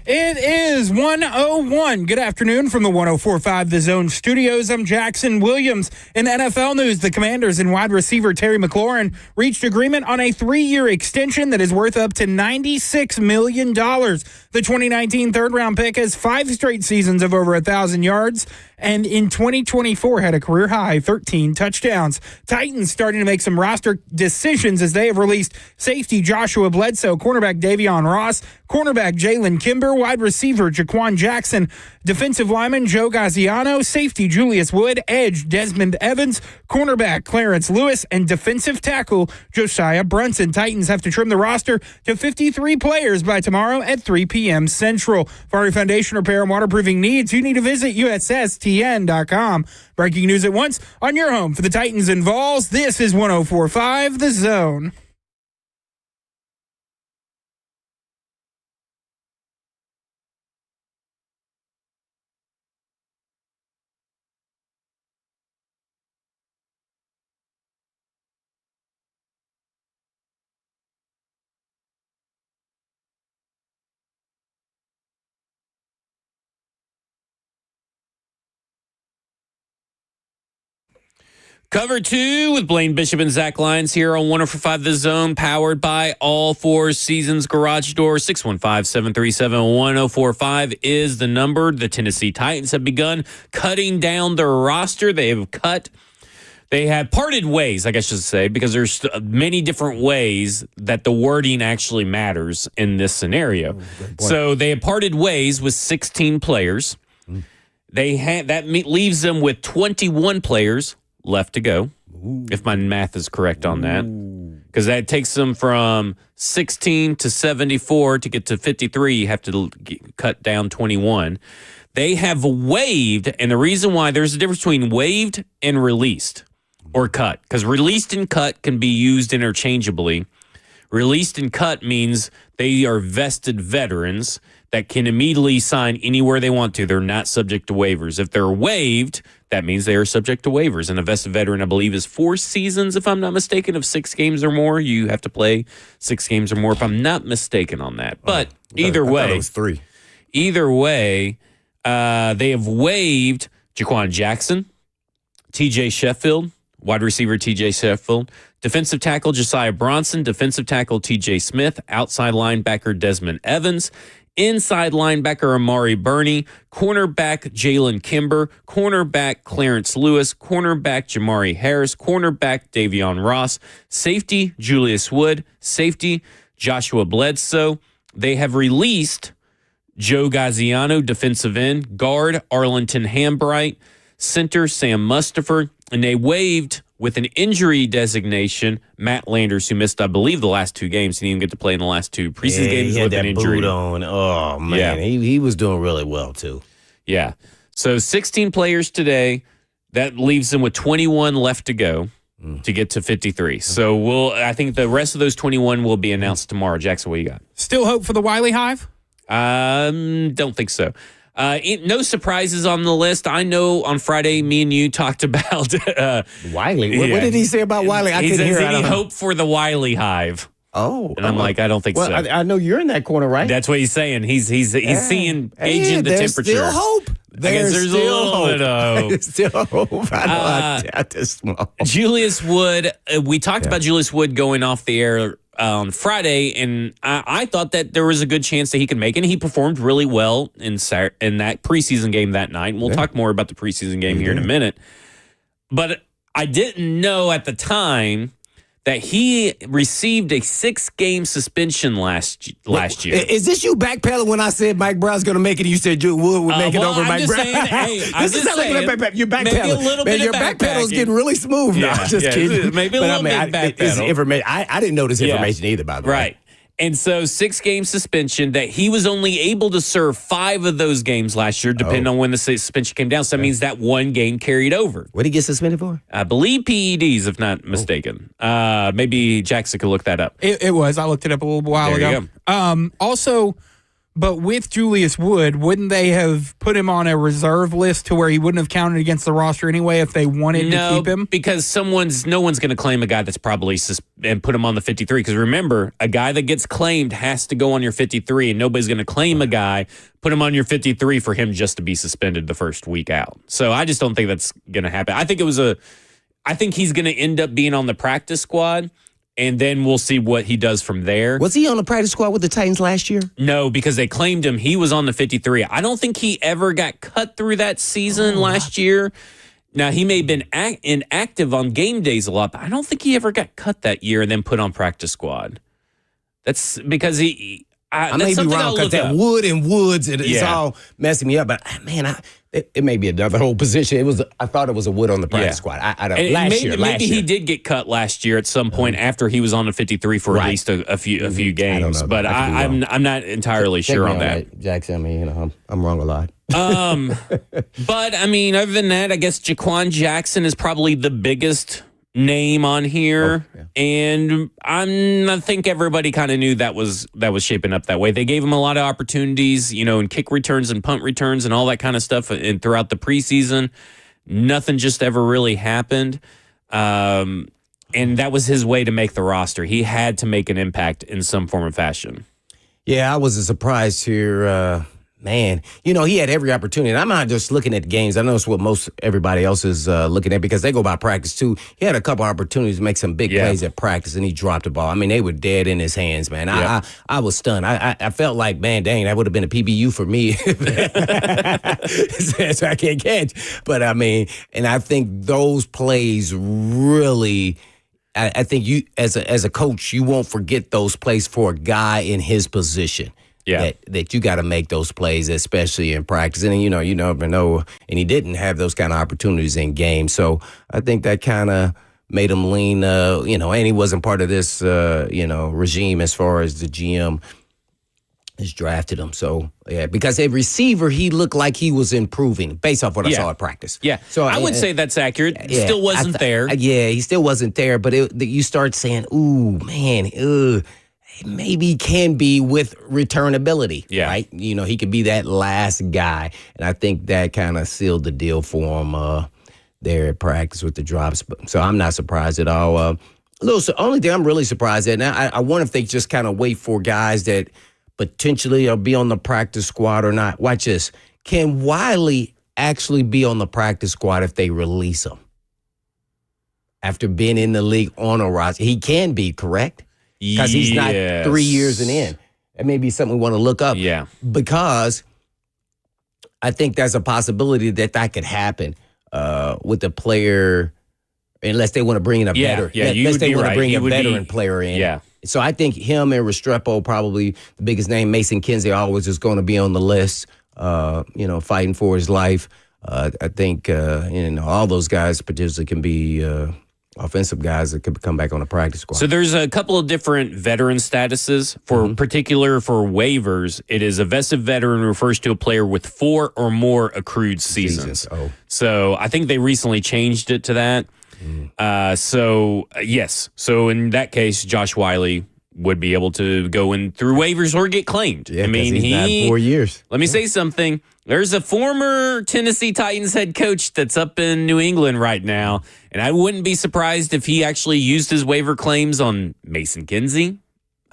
It is 1:01. Good afternoon from the 104.5 The Zone studios. I'm Jackson Williams. In NFL news, the Commanders and wide receiver Terry McLaurin reached agreement on a 3-year extension that is worth up to $96 million. The 2019 third-round pick has 5 straight seasons of over 1,000 yards, and in 2024 had a career-high 13 touchdowns. Titans starting to make some roster decisions as they have released safety Joshua Bledsoe, cornerback Davion Ross, cornerback Jalen Kimber, wide receiver Jaquan Jackson, defensive lineman Joe Gaziano, safety Julius Wood, edge Desmond Evans, cornerback Clarence Lewis, and defensive tackle Josiah Brunson. Titans have to trim the roster to 53 players by tomorrow at 3 p.m. Central. For your foundation repair and waterproofing needs, you need to visit USSTN.com. Breaking news at once on your home for the Titans and Vols. This is 104.5 The Zone. Cover 2 with Blaine Bishop and Zach Lyons here on 104.5 The Zone, powered by All Four Seasons Garage Door. 615-737-1045 is the number. The Tennessee Titans have begun cutting down their roster. They have parted ways, I guess I should say, because there's many different ways that the wording actually matters in this scenario. So they have parted ways with 16 players. That leaves them with 21 players left to go, if my math is correct on that, because that takes them from 16 to 74 to get to 53. You have to cut down 21. They have waived, and the reason why there's a difference between waived and released or cut, because released and cut can be used interchangeably. Released and cut means they are vested veterans that can immediately sign anywhere they want to. They're not subject to waivers. If they're waived, that means they are subject to waivers. And a vested veteran, I believe, is 4 seasons, if I'm not mistaken, of 6 games or more. You have to play 6 games or more, if I'm not mistaken on that. But either way, I thought it was 3. Either way, they have waived Jaquan Jackson, TJ Sheffield, wide receiver TJ Sheffield, defensive tackle Josiah Bronson, defensive tackle TJ Smith, outside linebacker Desmond Evans, inside linebacker Amari Burney, cornerback Jalen Kimber, cornerback Clarence Lewis, cornerback Jamari Harris, cornerback Davion Ross, safety Julius Wood, safety Joshua Bledsoe. They have released Joe Gaziano, defensive end, guard Arlington Hambright, center Sam Mustipher, and they waived with an injury designation Matt Landers, who missed, I believe, the last 2 games. He didn't even get to play in the last 2 preseason games with an injury. Boot on. Oh, man. Yeah. He was doing really well, too. Yeah. So 16 players today. That leaves them with 21 left to go to get to 53. So I think the rest of those 21 will be announced tomorrow. Jackson, what you got? Still hope for the Wiley Hive? Don't think so. No surprises on the list. I know on Friday, me and you talked about Wiley. What did he say about Wiley? I couldn't hear. He hoped for the Wiley Hive. Oh, and I'm like, I don't think so. I know you're in that corner, right? That's what he's saying. He's gauging the temperature. Still hope. There's a little bit of hope. There's still hope. I doubt this small. Julius Wood. We talked about Julius Wood going off the air on Friday, and I thought that there was a good chance that he could make it. And he performed really well in that preseason game that night. And we'll talk more about the preseason game here in a minute. But I didn't know at the time that he received a 6-game suspension last year. Is this you backpedaling when I said Mike Brown's going to make it and you said Wood would make it over Mike Brown? This is like you're backpedaling. Man, your backpedal is getting really smooth now. Just kidding. Maybe a little bit backpedal. I didn't know this information either, by the way. Right. And so 6-game suspension that he was only able to serve 5 of those games last year, depending on when the suspension came down. So that means that 1 game carried over. What did he get suspended for? I believe PEDs, if not mistaken. Maybe Jackson could look that up. It was. I looked it up a little while ago. Go. Also, But with Julius Wood, wouldn't they have put him on a reserve list to where he wouldn't have counted against the roster anyway if they wanted to keep him? Because no one's going to claim a guy that's probably and put him on the 53. Because remember, a guy that gets claimed has to go on your 53, and nobody's going to claim a guy, put him on your 53 for him just to be suspended the first week out. So I just don't think that's going to happen. I think he's going to end up being on the practice squad. And then we'll see what he does from there. Was he on the practice squad with the Titans last year? No, because they claimed him. He was on the 53. I don't think he ever got cut through that season last year. Now, he may have been inactive on game days a lot, but I don't think he ever got cut that year and then put on practice squad. That's because I may be wrong because that Wood and Woods, it's all messing me up. But, man, it may be another whole position. I thought it was a Wood on the practice squad. I don't. Maybe he did get cut last year at some point after he was on the 53 for at least a few games. But I'm not entirely sure on that. Jackson, I mean, I'm wrong a lot. But I mean, other than that, I guess Jaquan Jackson is probably the biggest name on here, and I think everybody kind of knew that was shaping up that way. They gave him a lot of opportunities, in kick returns and punt returns and all that kind of stuff, and throughout the preseason, nothing just ever really happened. And that was his way to make the roster. He had to make an impact in some form or fashion. Yeah, I was surprised here. Man, he had every opportunity. And I'm not just looking at the games. I know it's what most everybody else is looking at because they go by practice, too. He had a couple opportunities to make some big plays at practice, and he dropped the ball. I mean, they were dead in his hands, man. I was stunned. I felt like, man, dang, that would have been a PBU for me. So I can't catch. But, I mean, and I think those plays really – I think you, as a coach, you won't forget those plays for a guy in his position. Yeah, that you got to make those plays, especially in practice. And, you never know. And he didn't have those kind of opportunities in games. So I think that kind of made him lean, and he wasn't part of this, regime as far as the GM has drafted him. So, yeah, because a receiver, he looked like he was improving based off what I saw at practice. Yeah, so I would say that's accurate. Still wasn't there. Yeah, he still wasn't there. But you start saying, ooh, man, maybe he can be with returnability, right? He could be that last guy. And I think that kind of sealed the deal for him there at practice with the drops. So I'm not surprised at all. The only thing I'm really surprised at, now, I wonder if they just kind of wait for guys that potentially will be on the practice squad or not. Watch this. Can Wiley actually be on the practice squad if they release him? After being in the league on a roster. He can be, correct? Because he's not 3 years in. It may be something we want to look up. Yeah. Because I think there's a possibility that could happen with the player, unless they want to bring in a veteran. Yeah, unless they want to bring a veteran player in. Yeah. So I think him and Restrepo, probably the biggest name. Mason Kinsey always is going to be on the list, fighting for his life. I think all those guys potentially can be offensive guys that could come back on the practice squad. So there's a couple of different veteran statuses. For particular for waivers, it is a vested veteran refers to a player with 4 or more accrued seasons. So I think they recently changed it to that. Yes. So in that case, Josh Wiley would be able to go in through waivers or get claimed. Yeah, I mean, he's not 4 years. Let me say something. There's a former Tennessee Titans head coach that's up in New England right now, and I wouldn't be surprised if he actually used his waiver claims on Mason Kinsey.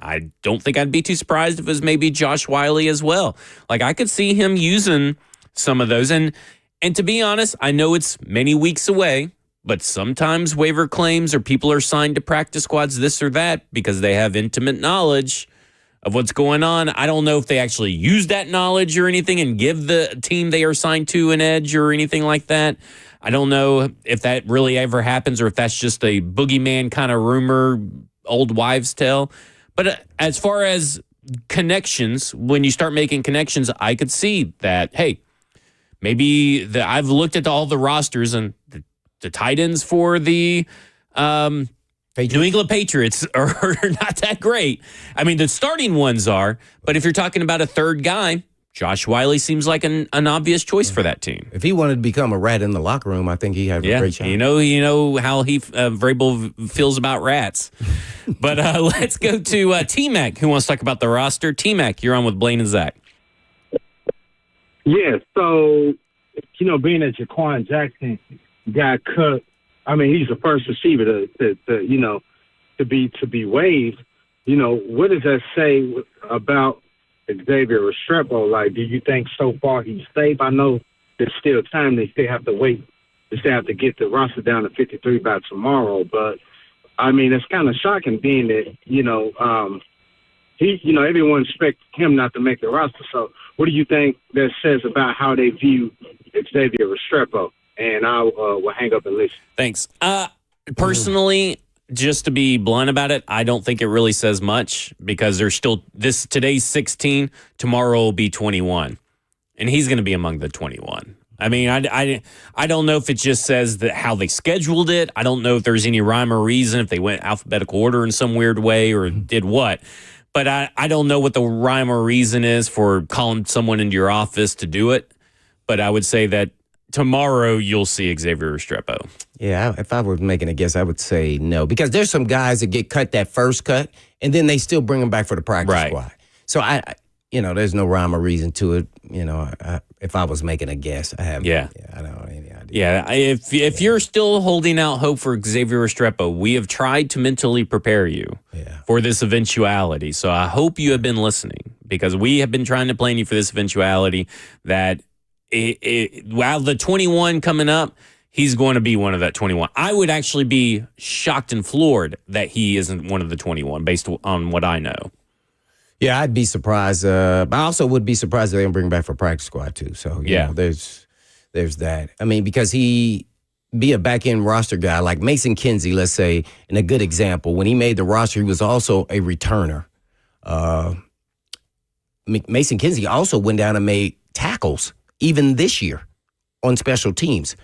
I don't think I'd be too surprised if it was maybe Josh Wiley as well. Like, I could see him using some of those. And to be honest, I know it's many weeks away, but sometimes waiver claims or people are signed to practice squads, this or that, because they have intimate knowledge of what's going on. I don't know if they actually use that knowledge or anything and give the team they are signed to an edge or anything like that. I don't know if that really ever happens or if that's just a boogeyman kind of rumor, old wives' tale. But as far as connections, when you start making connections, I could see that, hey, maybe I've looked at all the rosters and the tight ends for the New England Patriots are not that great. I mean, the starting ones are, but if you're talking about a third guy, Josh Wiley seems like an obvious choice for that team. If he wanted to become a rat in the locker room, I think he had a great shot. You know how he Vrabel feels about rats. But let's go to T-Mac, who wants to talk about the roster. T-Mac, you're on with Blaine and Zach. Yeah, so, being that Jaquan Jackson got cut, I mean, he's the first receiver to be waived. What does that say about Xavier Restrepo? Like, do you think so far he's safe? I know there's still time. They still have to wait. They still have to get the roster down to 53 by tomorrow. But, I mean, it's kind of shocking being that, everyone expects him not to make the roster. So what do you think that says about how they view Xavier Restrepo? And I will hang up and listen. Thanks. Personally, just to be blunt about it, I don't think it really says much because there's still today's 16, tomorrow will be 21. And he's going to be among the 21. I mean, I don't know if it just says that how they scheduled it. I don't know if there's any rhyme or reason, if they went alphabetical order in some weird way or did what. But I don't know what the rhyme or reason is for calling someone into your office to do it. But I would say that tomorrow you'll see Xavier Restrepo. Yeah, if I were making a guess, I would say no. Because there's some guys that get cut that first cut, and then they still bring them back for the practice squad. So, there's no rhyme or reason to it. If I was making a guess, I don't have any idea. Yeah, if you're still holding out hope for Xavier Restrepo, we have tried to mentally prepare you for this eventuality. So I hope you have been listening because we have been trying to plan you for this eventuality that while the 21 coming up, he's going to be one of that 21. I would actually be shocked and floored that he isn't one of the 21 based on what I know. Yeah, I'd be surprised. But I also would be surprised if they don't bring him back for practice squad, too. So, there's that. I mean, because he be a back-end roster guy like Mason Kinsey, let's say, and a good example. When he made the roster, he was also a returner. Mason Kinsey also went down and made tackles, even this year, on special teams.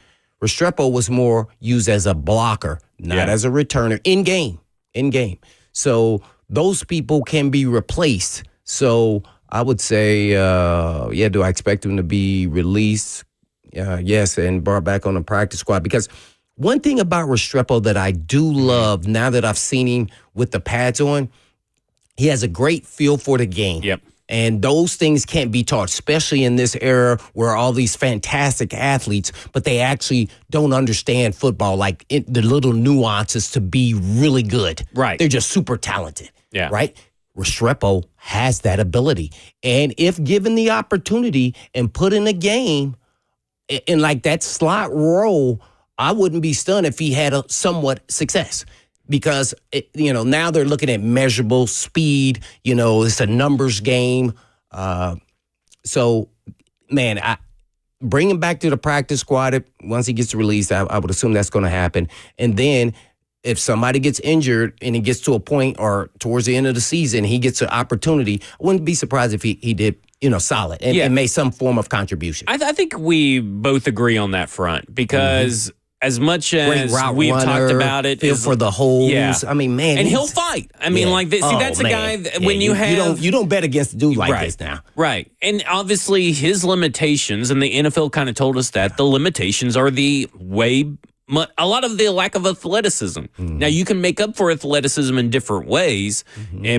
Restrepo was more used as a blocker, not as a returner, in game. So those people can be replaced. So I would say, do I expect him to be released? Yes, and brought back on the practice squad. Because one thing about Restrepo that I do love now that I've seen him with the pads on, he has a great feel for the game. Yep. And those things can't be taught, especially in this era where all these fantastic athletes, but they actually don't understand football, like the little nuances to be really good. Right. They're just super talented. Yeah. Right? Restrepo has that ability. And if given the opportunity and put in a game in like that slot role, I wouldn't be stunned if he had a somewhat success. Because, now they're looking at measurable speed. It's a numbers game. So, man, I bring him back to the practice squad. Once he gets released, I would assume that's going to happen. And then if somebody gets injured and he gets to a point or towards the end of the season, he gets an opportunity, I wouldn't be surprised if he did, solid and made some form of contribution. I think we both agree on that front because as much as we've talked about it, feel for the holes. Yeah. I mean, man, and he'll fight. I mean, that's a guy that when you don't bet against a dude like this now, right? And obviously, his limitations, and the NFL kind of told us that the limitations are a lot of the lack of athleticism. Now, you can make up for athleticism in different ways,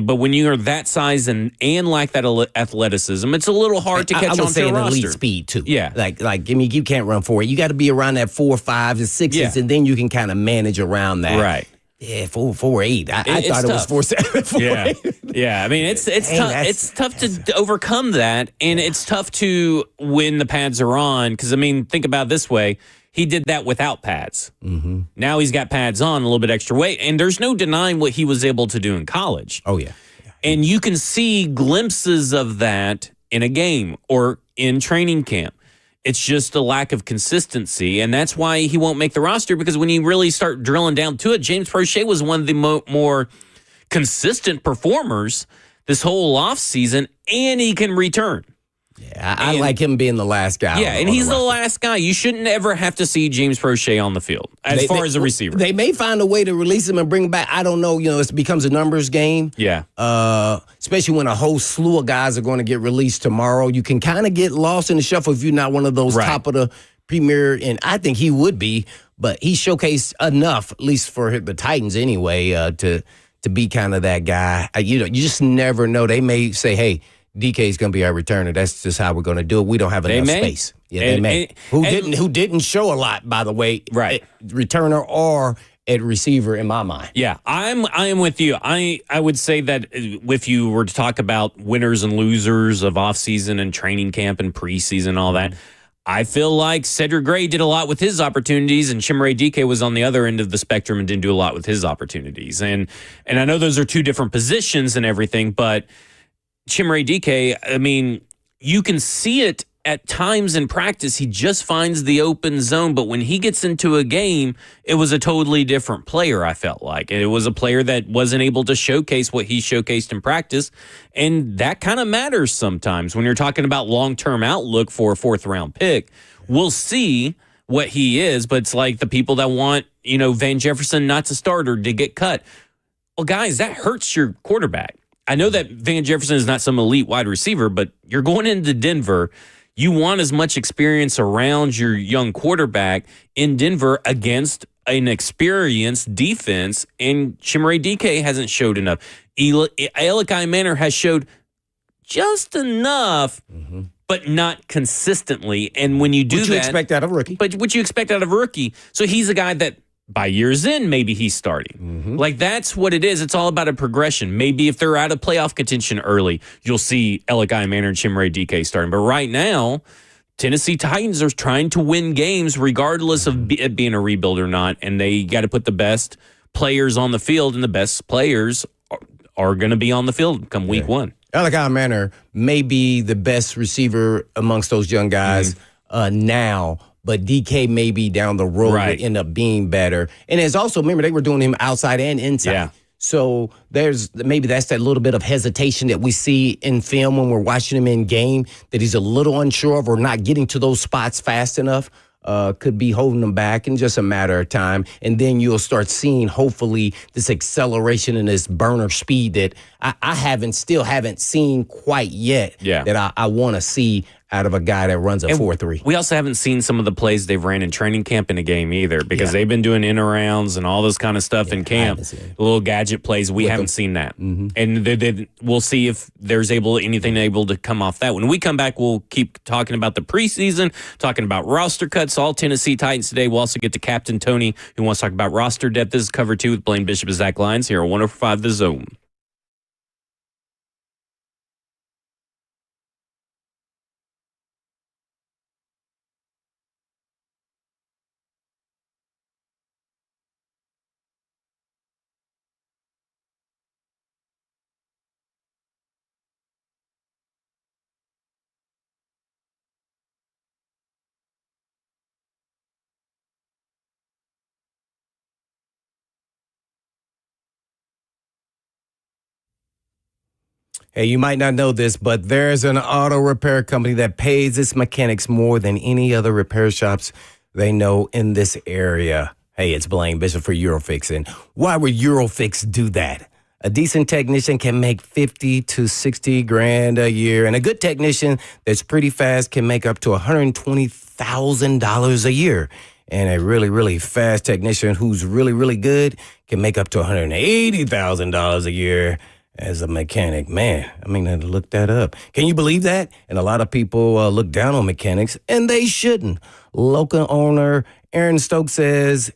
but when you are that size and lack that athleticism, it's a little hard to catch on to a roster. Elite speed too. Yeah, you can't run for it. You got to be around that 4, 5, and 6s, and then you can kind of manage around that. Right. Yeah, 4, 8. I thought it was 4, 7, 4, 8. Yeah. I mean, it's tough. It's tough to overcome that, and it's tough to when the pads are on. Because think about it this way. He did that without pads. Now he's got pads on, a little bit extra weight, and there's no denying what he was able to do in college. Oh, yeah. And you can see glimpses of that in a game or in training camp. It's just a lack of consistency, and that's why he won't make the roster, because when you really start drilling down to it, James Prochet was one of the more consistent performers this whole offseason, and he can return. Yeah, I like him being the last guy. Yeah, and he's the last guy. You shouldn't ever have to see James Prochet on the field as far as a receiver. They may find a way to release him and bring him back. I don't know. It becomes a numbers game. Yeah. Especially when a whole slew of guys are going to get released tomorrow. You can kind of get lost in the shuffle if you're not one of those top of the premier. And I think he would be, but he showcased enough, at least for the Titans anyway, to be kind of that guy. You just never know. They may say, hey, DK is going to be our returner. That's just how we're going to do it. We don't have enough space. Yeah, they may. Who didn't show a lot, by the way, right? Returner or at receiver in my mind. Yeah, I am with you. I would say that if you were to talk about winners and losers of offseason and training camp and preseason and all that, I feel like Cedric Gray did a lot with his opportunities, and Chimere Dike was on the other end of the spectrum and didn't do a lot with his opportunities. And I know those are two different positions and everything, but Chimere Dike, I mean, you can see it at times in practice. He just finds the open zone, but when he gets into a game, it was a totally different player, I felt like. And it was a player that wasn't able to showcase what he showcased in practice, and that kind of matters sometimes when you're talking about long-term outlook for a fourth-round pick. We'll see what he is, but it's like the people that want, Van Jefferson not to start or to get cut. Well, guys, that hurts your quarterback. I know that Van Jefferson is not some elite wide receiver, but you're going into Denver. You want as much experience around your young quarterback in Denver against an experienced defense, and Chimere Dike hasn't showed enough. Elikai Manor has showed just enough, but not consistently. And when you do what you expect out of a rookie. But what you expect out of a rookie. So he's a guy that by years in, maybe he's starting. Like, that's what it is. It's all about a progression. Maybe if they're out of playoff contention early, you'll see Elikai Manor and Chimere Dike starting. But right now, Tennessee Titans are trying to win games regardless of it being a rebuild or not, and they got to put the best players on the field, and the best players are going to be on the field come week one. Elikai Manor may be the best receiver amongst those young guys now, but DK maybe down the road would end up being better. And it's also, remember, they were doing him outside and inside. Yeah. So maybe that's that little bit of hesitation that we see in film when we're watching him in game, that he's a little unsure of or not getting to those spots fast enough. Could be holding them back in just a matter of time. And then you'll start seeing, hopefully, this acceleration and this burner speed that I still haven't seen quite yet that I want to see out of a guy that runs a 4.3. We also haven't seen some of the plays they've ran in training camp in a game either, because they've been doing in-arounds and all this kind of stuff in camp. Little gadget plays. We haven't seen that. And we'll see if there's anything able to come off that. When we come back, we'll keep talking about the preseason, talking about roster cuts, all Tennessee Titans today. We'll also get to Captain Tony, who wants to talk about roster depth. This is Cover 2 with Blaine Bishop and Zach Lyons here on 105 The Zone. Hey, you might not know this, but there's an auto repair company that pays its mechanics more than any other repair shops they know in this area. Hey, it's Blaine Bishop for Eurofix. And why would Eurofix do that? A decent technician can make 50 to 60 grand a year, and a good technician that's pretty fast can make up to $120,000 a year. And a really, really fast technician who's really, really good can make up to $180,000 a year as a mechanic. Man, I mean, I had to look that up. Can you believe that? And a lot of people look down on mechanics, and they shouldn't. Local owner Aaron Stokes says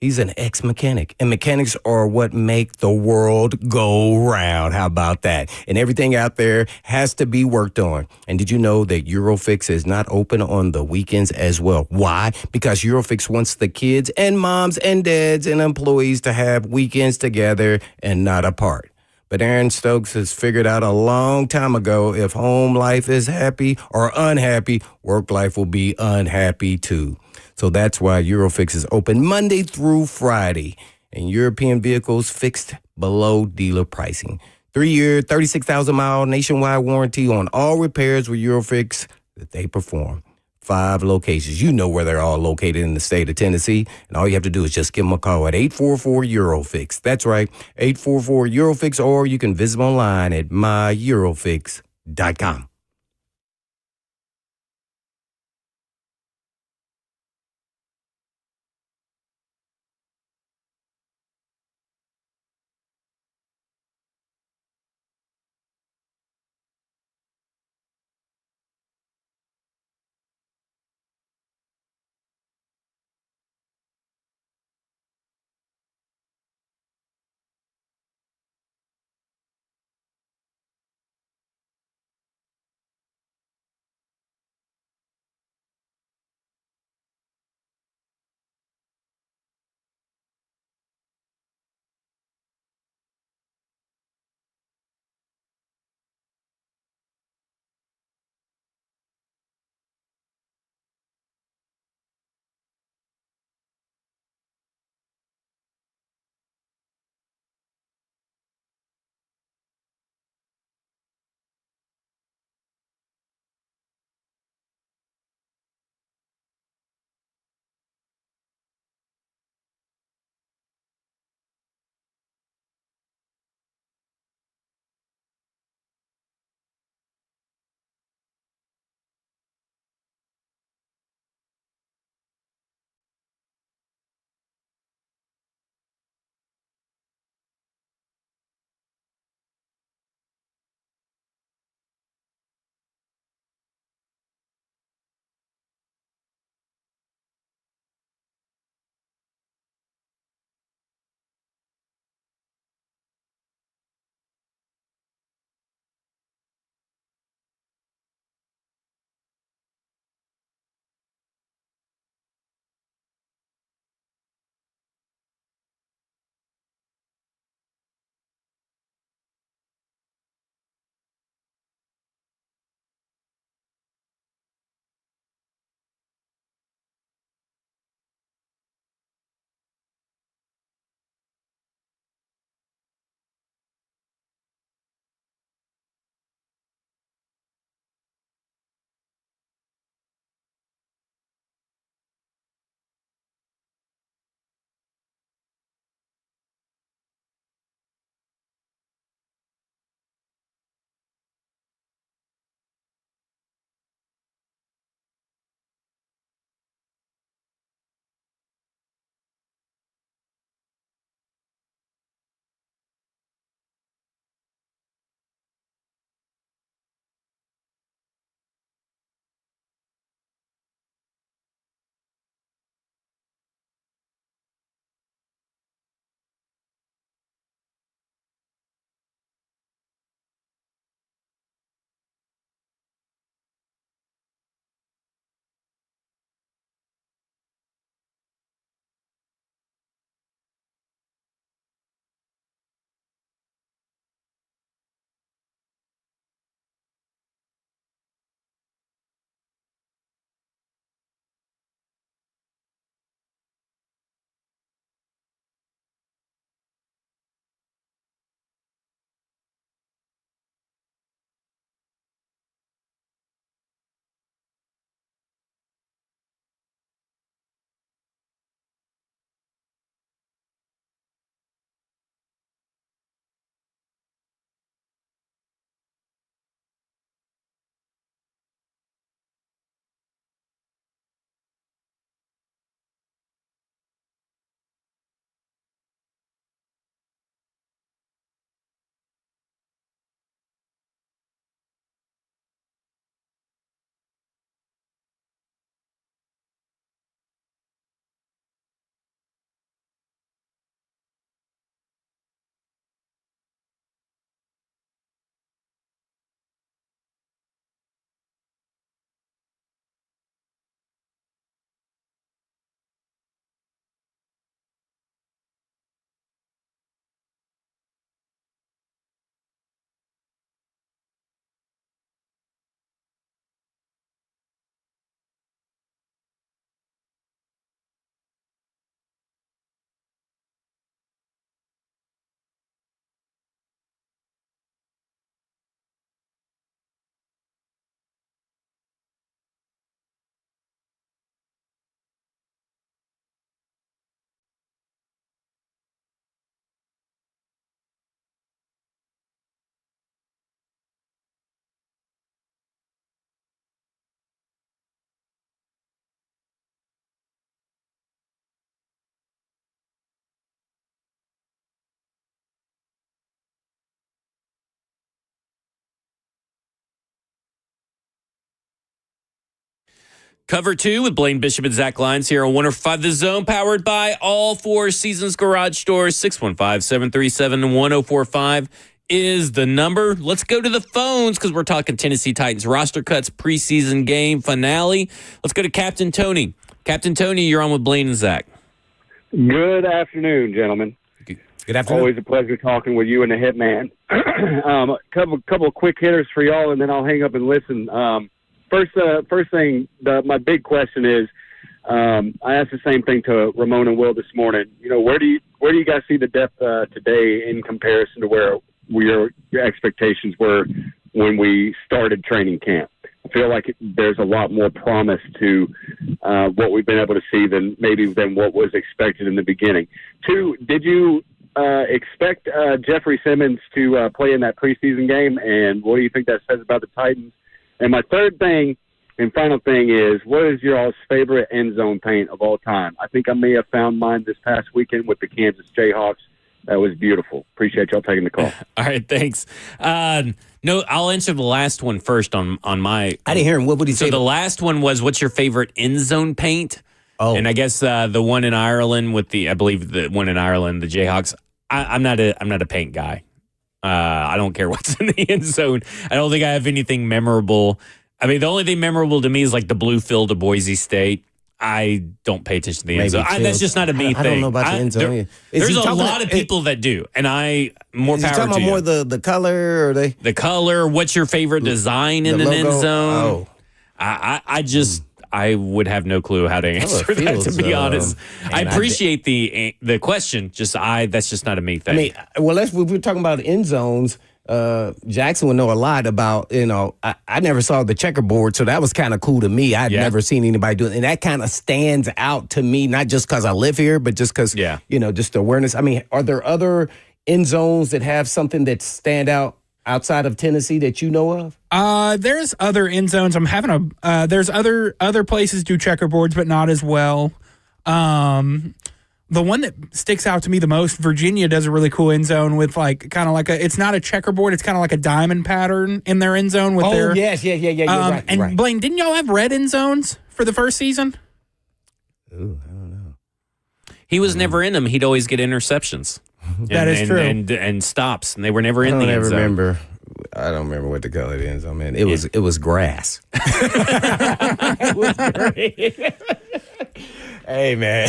he's an ex-mechanic, and mechanics are what make the world go round. How about that? And everything out there has to be worked on. And did you know that Eurofix is not open on the weekends as well? Why? Because Eurofix wants the kids and moms and dads and employees to have weekends together and not apart. But Aaron Stokes has figured out a long time ago, if home life is happy or unhappy, work life will be unhappy too. So that's why Eurofix is open Monday through Friday, and European vehicles fixed below dealer pricing. 3-year, 36,000-mile nationwide warranty on all repairs with Eurofix that they perform. 5 locations. You know where they're all located in the state of Tennessee, and all you have to do is just give them a call at 844-EUROFIX. That's right, 844-EUROFIX, or you can visit them online at myeurofix.com. Cover 2 with Blaine Bishop and Zach Lyons here on 105 The Zone, powered by all Four Seasons Garage Stores. 615-737-1045 is the number. Let's go to the phones because we're talking Tennessee Titans roster cuts, preseason game finale. Let's go to Captain Tony. Captain Tony, you're on with Blaine and Zach. Good afternoon, gentlemen. Good afternoon. Always a pleasure talking with you and the Hitman. A couple of quick hitters for y'all, and then I'll hang up and listen. First thing, my big question is, I asked the same thing to Ramon and Will this morning. Where do you guys see the depth today in comparison to where your expectations were when we started training camp? I feel like there's a lot more promise to what we've been able to see than what was expected in the beginning. 2, did you expect Jeffrey Simmons to play in that preseason game, and what do you think that says about the Titans? And my third thing and final thing is, what is your all's favorite end zone paint of all time? I think I may have found mine this past weekend with the Kansas Jayhawks. That was beautiful. Appreciate y'all taking the call. All right, thanks. No, I'll answer the last one first on my. I didn't hear him. What would he say? So the last one was, what's your favorite end zone paint? Oh. And I guess the one in Ireland I believe the one in Ireland, the Jayhawks. I'm not a paint guy. I don't care what's in the end zone. I don't think I have anything memorable. I mean, the only thing memorable to me is like the blue field of Boise State. I don't pay attention to the end zone. That's just not a me thing. I don't know about the end zone. There's a lot of people that do, and more is power he talking to about you. more the color or the color? What's your favorite design in an end zone? Oh. I would have no clue how to answer that, to be honest. I appreciate the question. That's just not a me thing. I mean, if we're talking about end zones, Jackson would know a lot about, I never saw the checkerboard, so that was kind of cool to me. I'd never seen anybody do it. And that kind of stands out to me, not just because I live here, but just because, just the awareness. I mean, are there other end zones that have something that stand out outside of Tennessee that you know of? There's other end zones. I'm having there's other places do checkerboards, but not as well. The one that sticks out to me the most, Virginia does a really cool end zone with it's not a checkerboard, it's kind of like a diamond pattern in their end zone with their. Yes, yeah. You're right. And right. Blaine, didn't y'all have red end zones for the first season? Ooh, I don't know. He was never in them. He'd always get interceptions. That is true. And stops, and they were never in the end zone. I don't remember what the color of the end zone, man. It was grass. It was great. Hey, man.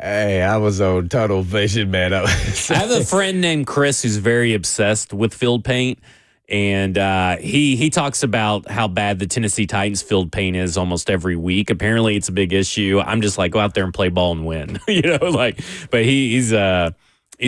Hey, I was on tunnel vision, man. I have a friend named Chris who's very obsessed with field paint, and he talks about how bad the Tennessee Titans field paint is almost every week. Apparently, it's a big issue. I'm just like, go out there and play ball and win, But he's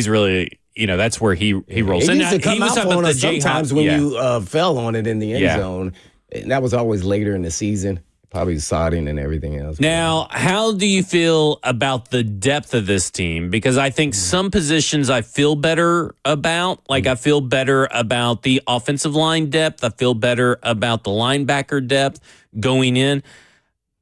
really, that's where he rolls. It And used to come he was out talking on about us the sometimes when you fell on it in the end zone. And that was always later in the season. Probably sodding and everything else. Now, how do you feel about the depth of this team? Because I think some positions I feel better about. Like I feel better about the offensive line depth. I feel better about the linebacker depth going in.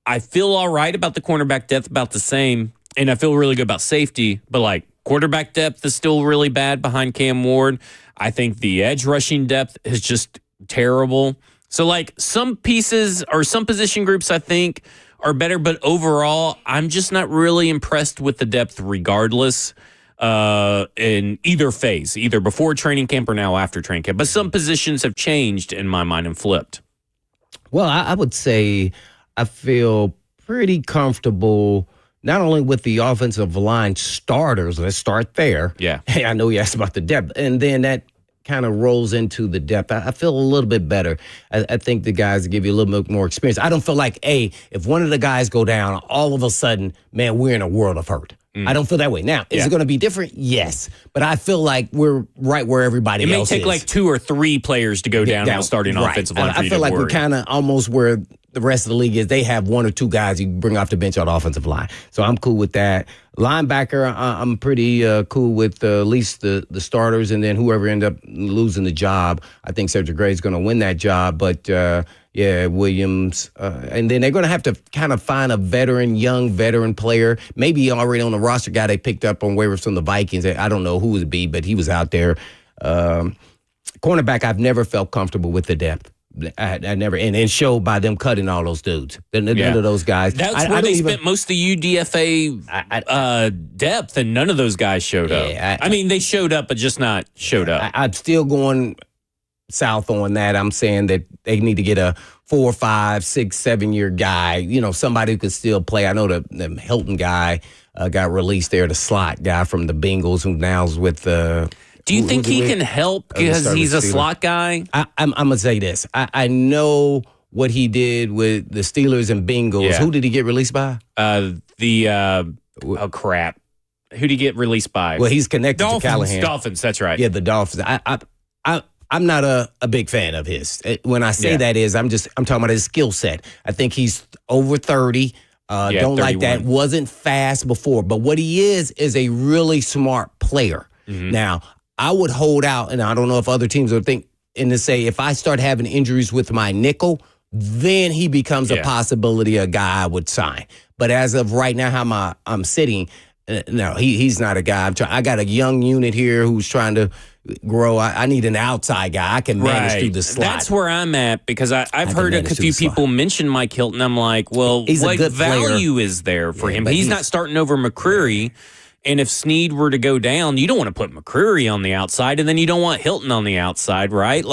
I feel all right about the cornerback depth, about the same. And I feel really good about safety. But quarterback depth is still really bad behind Cam Ward. I think the edge rushing depth is just terrible. So, some pieces or some position groups I think are better, but overall, I'm just not really impressed with the depth regardless in either phase, either before training camp or now after training camp. But some positions have changed in my mind and flipped. Well, I would say I feel pretty comfortable not only with the offensive line starters. Let's start there. Yeah. Hey, I know you asked about the depth. And then that kind of rolls into the depth. I feel a little bit better. I think the guys give you a little bit more experience. I don't feel like, if one of the guys go down, all of a sudden, man, we're in a world of hurt. I don't feel that way. Now, is it going to be different? Yes. But I feel like we're right where everybody else is. It may take 2 or 3 players to go down on starting offensive line. I feel like we're kind of almost where the rest of the league is. They have 1 or 2 guys you bring off the bench on the offensive line. So I'm cool with that. Linebacker, I'm pretty cool with at least the starters, and then whoever end up losing the job. I think Cedric Gray is going to win that job, but Williams. And then they're going to have to kind of find a young veteran player, maybe already on the roster guy they picked up on waivers from the Vikings. I don't know who it would be, but he was out there. Cornerback, I've never felt comfortable with the depth. I never and showed by them cutting all those dudes. None of those guys. That's where they spent most of the UDFA depth, and none of those guys showed up. I mean, they showed up, but just not showed up. I'm still going south on that. I'm saying that they need to get a 4, 5, 6, 7 year guy. Somebody who could still play. I know the Hilton guy got released there, the slot guy from the Bengals, who now's with the. Do you think he can help because he's a slot guy? I'm going to say this. I know what he did with the Steelers and Bengals. Yeah. Who did he get released by? Oh, crap. Who did he get released by? Well, he's connected to Callahan. Dolphins, that's right. Yeah, the Dolphins. I'm not a big fan of his. When I say that I'm talking about his skill set. I think he's over 30. Don't 31. Like that. Wasn't fast before. But what he is a really smart player. Mm-hmm. Now, I would hold out, and I don't know if other teams would think, and to say, if I start having injuries with my nickel, then he becomes a possibility, a guy I would sign. But as of right now, how I'm sitting, no, he's not a guy. I got a young unit here who's trying to grow. I need an outside guy. I can manage through the slot. That's where I'm at, because I've heard a few people mention Mike Hilton. I'm like, well, what value is there for him? He's not starting over McCreary. And if Snead were to go down, you don't want to put McCreary on the outside, and then you don't want Hilton on the outside, right?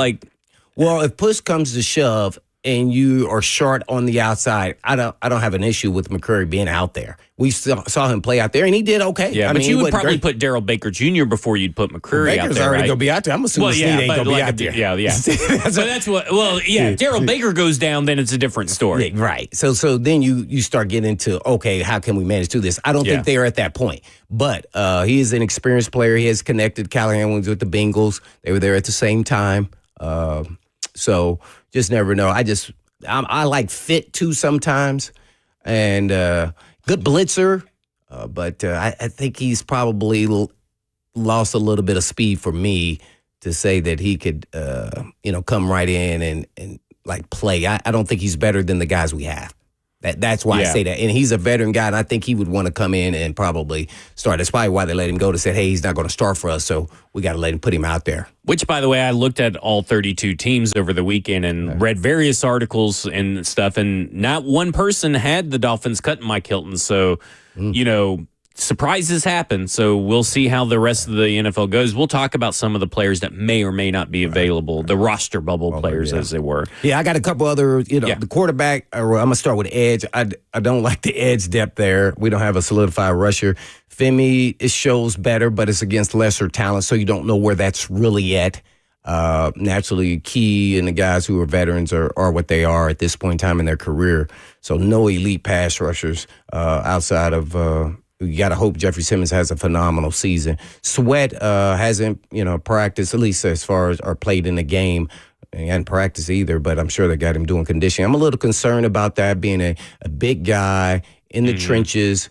Well, if push comes to shove and you are short on the outside, I don't have an issue with McCreary being out there. We saw him play out there, and he did okay. Yeah, but you would probably put Darrell Baker Jr. before you'd put McCreary out there, Baker's already going to be out there. I'm assuming Snead ain't going to be out there. Yeah. So that's what. Well, Darrell Baker goes down, then it's a different story. Yeah, right. So then you start getting into, okay, how can we manage to this? I don't think they are at that point. But he is an experienced player. He has connected. Callahan was with the Bengals. They were there at the same time. So just never know. I like fit too sometimes, and good blitzer, but I think he's probably lost a little bit of speed for me to say that he could, come right in and like play. I don't think he's better than the guys we have. That's why I say that. And he's a veteran guy, and I think he would want to come in and probably start. That's probably why they let him go, to say, hey, he's not going to start for us, so we got to put him out there. Which, by the way, I looked at all 32 teams over the weekend and read various articles and stuff, and not one person had the Dolphins cutting Mike Hilton. So, surprises happen. So we'll see how the rest of the NFL goes. We'll talk about some of the players that may or may not be available, the roster bubble players, as they were. Yeah, I got a couple other, the quarterback, I'm going to start with edge. I don't like the edge depth there. We don't have a solidified rusher. Femi, it shows better, but it's against lesser talent, so you don't know where that's really at. Naturally, Key and the guys who are veterans are what they are at this point in time in their career. So no elite pass rushers outside of you got to hope Jeffrey Simmons has a phenomenal season. Sweat hasn't, practiced, at least as far as, or played in the game. He hadn't practiced either, but I'm sure they got him doing conditioning. I'm a little concerned about that, being a big guy in the trenches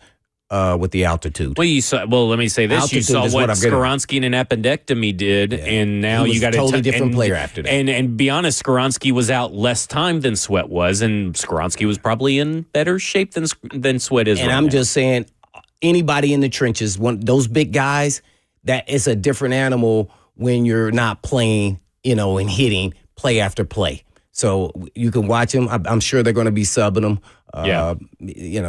with the altitude. Well, let me say this. You saw what Skoronski and an appendectomy did, and now you got a totally different player after that. And be honest, Skoronski was out less time than Sweat was, and Skoronski was probably in better shape than Sweat is. And I'm just saying, anybody in the trenches, those big guys, that is a different animal when you're not playing, and hitting play after play. So you can watch them. I'm sure they're going to be subbing them.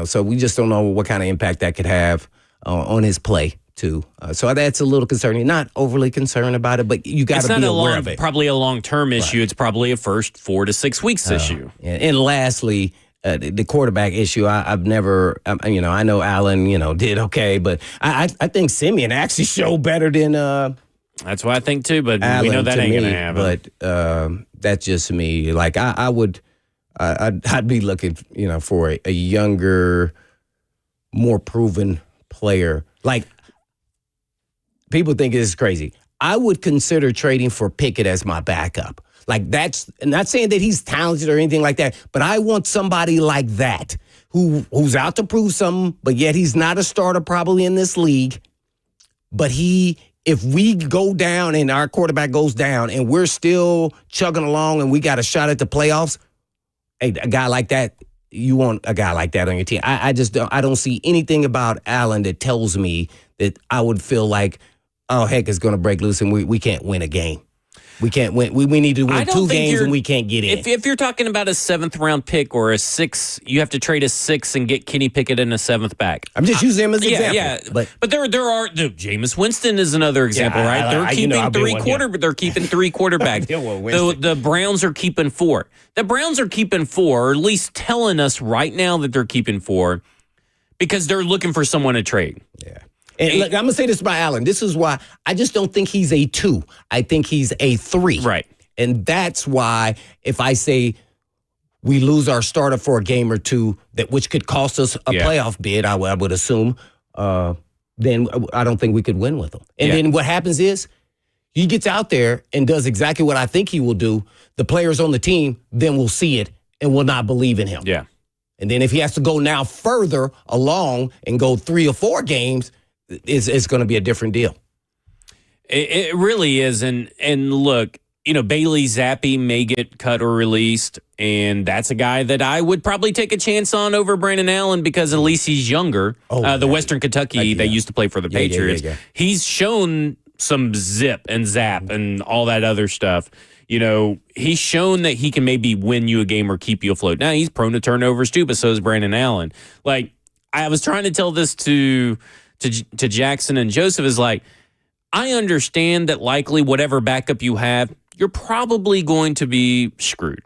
So we just don't know what kind of impact that could have on his play too. So that's a little concerning. Not overly concerned about it, but you got to be aware of it. Probably a long-term issue. It's probably a first 4 to 6 weeks issue. And lastly, the quarterback issue, I've never, I know Allen, did okay, but I think Simeon actually showed better than that's what I think too, but Allen, we know that ain't going to happen. But that's just me. Like, I'd be looking, for a younger, more proven player. Like, people think it's crazy. I would consider trading for Pickett as my backup. Like, that's not saying that he's talented or anything like that, but I want somebody like that who's out to prove something, but yet he's not a starter probably in this league. But if we go down and our quarterback goes down and we're still chugging along and we got a shot at the playoffs, hey, a guy like that, you want a guy like that on your team. I don't see anything about Allen that tells me that I would feel like, oh, heck, it's going to break loose and we can't win a game. We can't win. We need to I win don't 2 think games you're- and we can't get in. If you're talking about a 7th round pick or a 6, you have to trade a 6 and get Kenny Pickett in a 7th back. I'm just using him as an example. Yeah, But there are Jameis Winston is another example, right? They're keeping I've been one, They're keeping 3 quarterbacks. The Browns are keeping 4. The Browns are keeping 4, or at least telling us right now that they're keeping 4 because they're looking for someone to trade. Yeah. And look, I'm going to say this about Allen. This is why I just don't think he's a 2. I think he's a 3. Right. And that's why if I say we lose our starter for a game or 2, which could cost us a playoff bid, I would assume, then I don't think we could win with him. And then what happens is he gets out there and does exactly what I think he will do. The players on the team then will see it and will not believe in him. Yeah. And then if he has to go now further along and go 3 or 4 games, it's going to be a different deal. It really is. And look, Bailey Zappi may get cut or released, and that's a guy that I would probably take a chance on over Brandon Allen because at least he's younger. The Western Kentucky that used to play for the Patriots. He's shown some zip and zap and all that other stuff. He's shown that he can maybe win you a game or keep you afloat. Now, he's prone to turnovers too, but so is Brandon Allen. Like, I was trying to tell this to Jackson and Joseph is like, I understand that likely whatever backup you have, you're probably going to be screwed.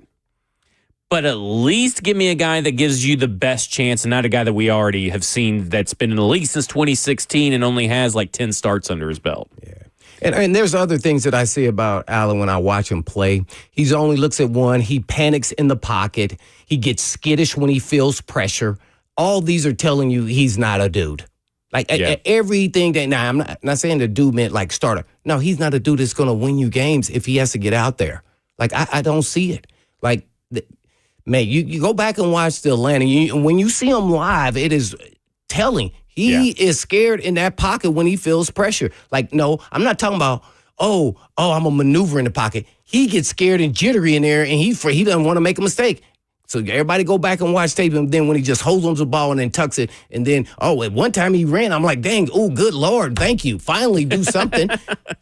But at least give me a guy that gives you the best chance and not a guy that we already have seen that's been in the league since 2016 and only has like 10 starts under his belt. Yeah. And there's other things that I see about Allen when I watch him play. He only looks at one. He panics in the pocket. He gets skittish when he feels pressure. All these are telling you he's not a dude. Like everything that now, I'm not saying the dude meant like starter. No, he's not a dude that's going to win you games if he has to get out there. Like I don't see it. Like, man, you go back and watch the Atlanta. When you see him live, it is telling. He is scared in that pocket when he feels pressure. Like, no, I'm not talking about, I'm a maneuver in the pocket. He gets scared and jittery in there, and he doesn't want to make a mistake. So everybody go back and watch tape, and then when he just holds on to the ball and then tucks it, and then, at one time he ran, I'm like, dang, good Lord, thank you. Finally do something.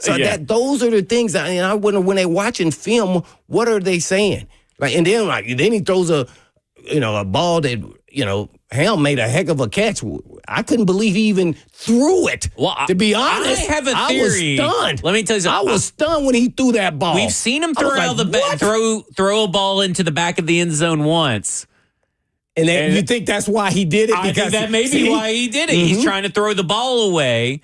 So those are the things, I wonder when they're watching film, what are they saying? Like, and then he throws a ball that, Helm made a heck of a catch. I couldn't believe he even threw it. Well, to be honest, I have a theory. I was stunned. Let me tell you something. I was stunned when he threw that ball. We've seen him throw a ball into the back of the end zone once. And you think that's why he did it? I think that may be why he did it. Mm-hmm. He's trying to throw the ball away.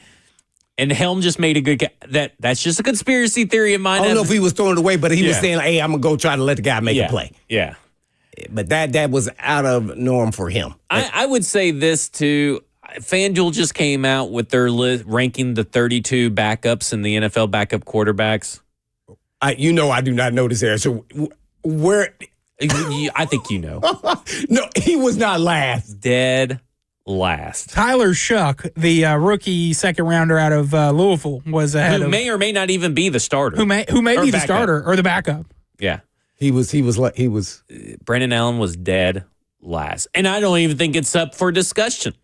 And Helm just made a good that's just a conspiracy theory of mine. I don't know if he was throwing it away, but he was saying, hey, I'm going to go try to let the guy make a play. Yeah. But that was out of norm for him. I would say this too. FanDuel just came out with their list ranking the 32 backups in the NFL backup quarterbacks. I do not know this area. So where? I think you know. No, he was not last. Dead last. Tyler Shuck, the rookie second rounder out of Louisville, was ahead who of. may or may not even be the starter. Who may be the starter or the backup. Yeah. He was. Brandon Allen was dead last. And I don't even think it's up for discussion.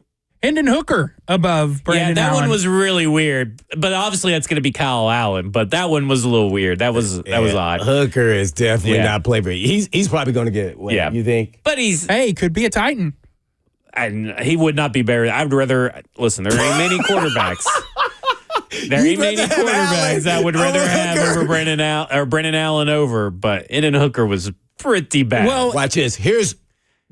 Hendon Hooker above Brandon Allen. Yeah, that one was really weird. But obviously that's going to be Kyle Allen. But that one was a little weird. That was odd. Hooker is definitely not playing. He's probably going to get it. You think? But could be a Titan. And he would not be better. I would rather listen. There ain't many quarterbacks. There ain't many quarterbacks I would rather have over Brandon Allen over. But Hendon Hooker was pretty bad. Well, watch this.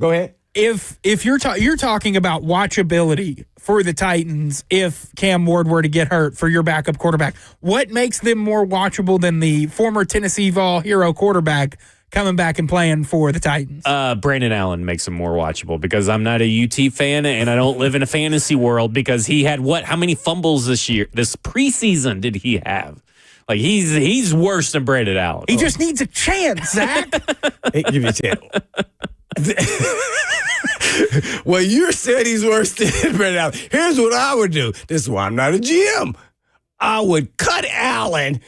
Go ahead. If you're talking about watchability for the Titans, if Cam Ward were to get hurt for your backup quarterback, what makes them more watchable than the former Tennessee Vol hero quarterback coming back and playing for the Titans? Brandon Allen makes him more watchable because I'm not a UT fan and I don't live in a fantasy world because he had how many fumbles this preseason did he have? Like he's worse than Brandon Allen. He just needs a chance, Zach. Hey, give me a chance. Well, you said he's worse than Brandon Allen. Here's what I would do. This is why I'm not a GM. I would cut Allen,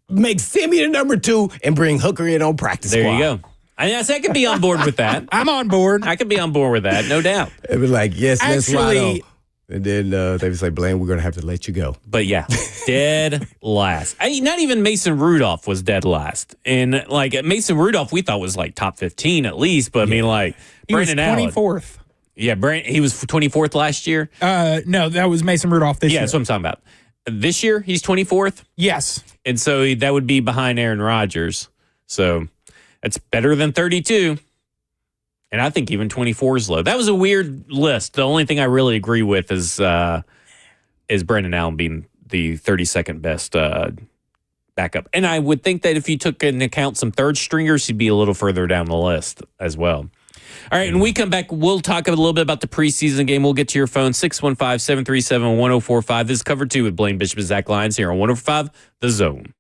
make Sammy the number 2, and bring Hooker in on practice squad. There you go. I could be on board with that. I'm on board. I could be on board with that, no doubt. It'd be like, yes, let's ride on. And then they was like, Blaine, we're going to have to let you go. But yeah, dead last. Not even Mason Rudolph was dead last. And like Mason Rudolph, we thought was like top 15 at least. But I mean, like He was Brandon Allen. 24th. Yeah, he was 24th last year. No, that was Mason Rudolph this year. Yeah, that's what I'm talking about. This year, he's 24th. Yes. And so that would be behind Aaron Rodgers. So that's better than 32. And I think even 24 is low. That was a weird list. The only thing I really agree with is Brandon Allen being the 32nd best backup. And I would think that if you took into account some third stringers, he'd be a little further down the list as well. All right, and we come back, we'll talk a little bit about the preseason game. We'll get to your phone, 615-737-1045. This is Cover 2 with Blaine Bishop and Zach Lyons here on 105 The Zone.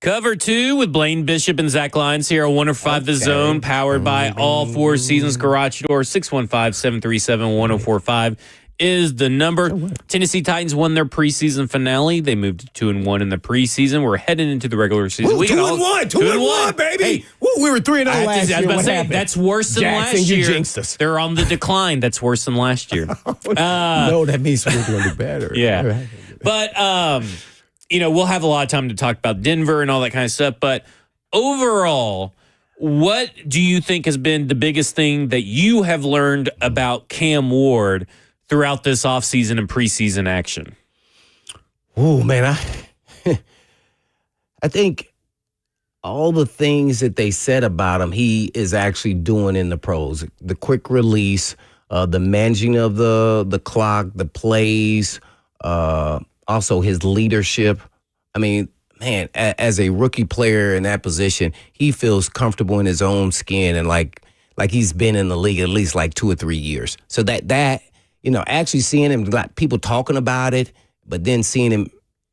Cover 2 with Blaine Bishop and Zach Lyons here on 105 The Zone, powered by All Four Seasons Garage Door. 615-737-1045 is the number. Tennessee Titans won their preseason finale. They moved to 2-1 in the preseason. We're heading into the regular season. Woo, 2-1, baby. Hey, woo, we were 3-0 last year. I was about to say, that's worse than Jackson, last you year. jinxed us. They're on the decline. That's worse than last year. No, that means we're going to do better. Yeah. But, we'll have a lot of time to talk about Denver and all that kind of stuff. But overall, what do you think has been the biggest thing that you have learned about Cam Ward throughout this offseason and preseason action? Oh, man, I think all the things that they said about him, he is actually doing in the pros. The quick release, the managing of the clock, the plays, also his leadership. I mean, man, as a rookie player in that position, he feels comfortable in his own skin and like he's been in the league at least like 2 or 3 years. So that actually seeing him, like people talking about it, but then seeing him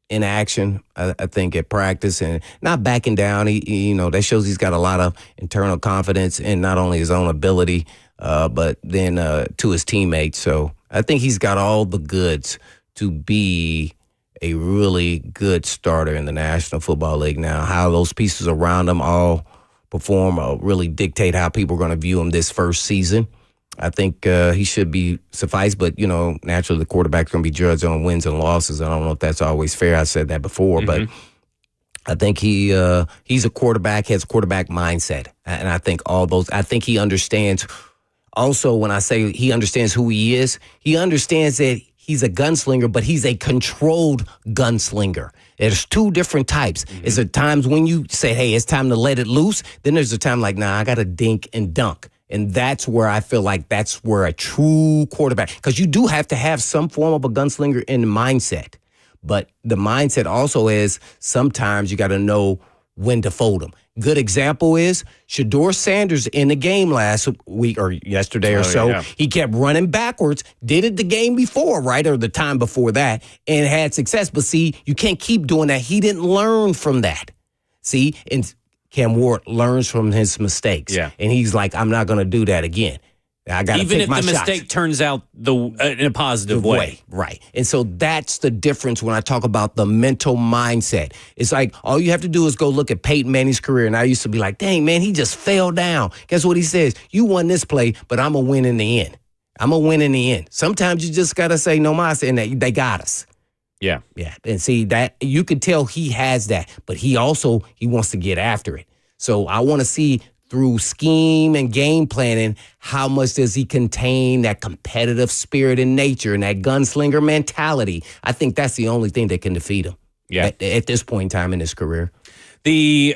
in action, I think at practice and not backing down. He that shows he's got a lot of internal confidence in not only his own ability, but then to his teammates. So I think he's got all the goods to be a really good starter in the National Football League. Now, how those pieces around him all perform really dictate how people are going to view him this first season. I think he should be suffice, but, naturally the quarterback's going to be judged on wins and losses. I don't know if that's always fair. I said that before, but I think he's a quarterback, has a quarterback mindset. And I think I think he understands. Also, when I say he understands who he understands that he's a gunslinger, but he's a controlled gunslinger. There's 2 different types. There's a times when you say, hey, it's time to let it loose. Then there's a time like, nah, I got to dink and dunk. And that's where I feel like that's where a true quarterback, because you do have to have some form of a gunslinger in the mindset. But the mindset also is sometimes you got to know when to fold them. Good example is Shedeur Sanders in the game last week or yesterday or so. Yeah. He kept running backwards, did it the game before, right, or the time before that, and had success. But see, you can't keep doing that. He didn't learn from that. See, and Cam Ward learns from his mistakes. Yeah. And he's like, I'm not going to do that again. I got to take my shots. Even if the mistake turns out in a positive way. Right. And so that's the difference when I talk about the mental mindset. It's like all you have to do is go look at Peyton Manning's career. And I used to be like, dang, man, he just fell down. Guess what he says? You won this play, but I'm going to win in the end. I'm going to win in the end. Sometimes you just got to say no mas, and they got us. Yeah. Yeah. And see, that you could tell he has that, but he wants to get after it. So I want to see through scheme and game planning, how much does he contain that competitive spirit in nature and that gunslinger mentality? I think that's the only thing that can defeat him at this point in time in his career. The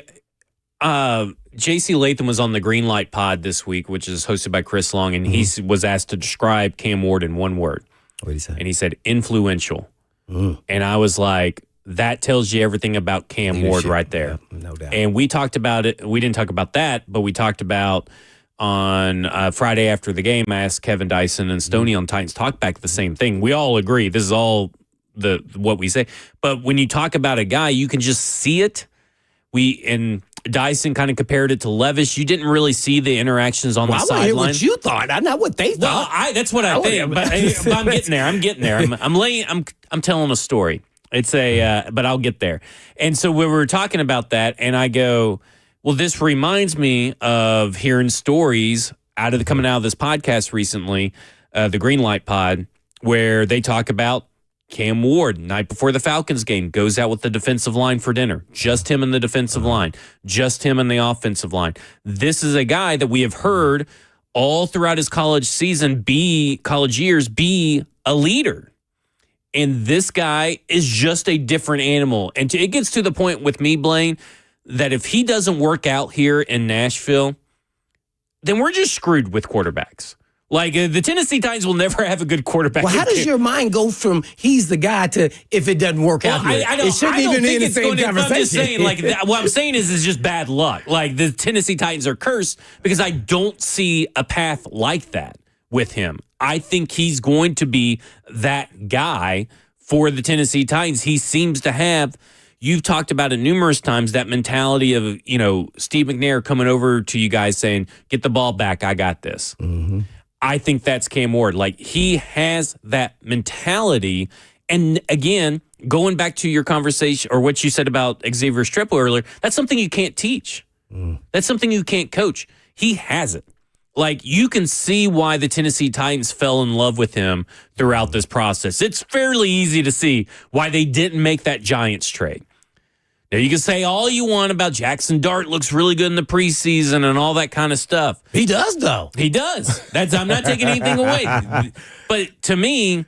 J.C. Latham was on the Greenlight Pod this week, which is hosted by Chris Long, and he was asked to describe Cam Ward in one word. What did he say? And he said influential. And I was like, that tells you everything about Cam Ward right there. Yeah, no doubt. And we talked about it. We didn't talk about that, but we talked about on Friday after the game, I asked Kevin Dyson and Stoney on Titans Talk Back the same thing. We all agree. This is all what we say. But when you talk about a guy, you can just see it. And Dyson kind of compared it to Levis. You didn't really see the interactions on the sideline. I want to hear what you thought. I know what they thought. Well, that's what I think. But I'm getting there. I'm telling a story. But I'll get there. And so we were talking about that, and I go, well, this reminds me of hearing stories coming out of this podcast recently, the Greenlight Pod, where they talk about Cam Ward, night before the Falcons game, goes out with the defensive line for dinner. Just him and the defensive line. Just him and the offensive line. This is a guy that we have heard all throughout his college years be a leader. And this guy is just a different animal. And it gets to the point with me, Blaine, that if he doesn't work out here in Nashville, then we're just screwed with quarterbacks. Like, the Tennessee Titans will never have a good quarterback. Well, how does your mind go from he's the guy to if it doesn't work out here? I don't think it's going to. I'm just saying, what I'm saying is it's just bad luck. Like, the Tennessee Titans are cursed because I don't see a path like that with him. I think he's going to be that guy for the Tennessee Titans. He seems to have, you've talked about it numerous times, that mentality of, Steve McNair coming over to you guys saying, get the ball back, I got this. Mm-hmm. I think that's Cam Ward. Like, he has that mentality. And again, going back to your conversation or what you said about Xavier Streppo earlier, that's something you can't teach. That's something you can't coach. He has it. Like, you can see why the Tennessee Titans fell in love with him throughout this process. It's fairly easy to see why they didn't make that Giants trade. Now, you can say all you want about Jackson Dart looks really good in the preseason and all that kind of stuff. He does, though. He does. I'm not taking anything away. But to me,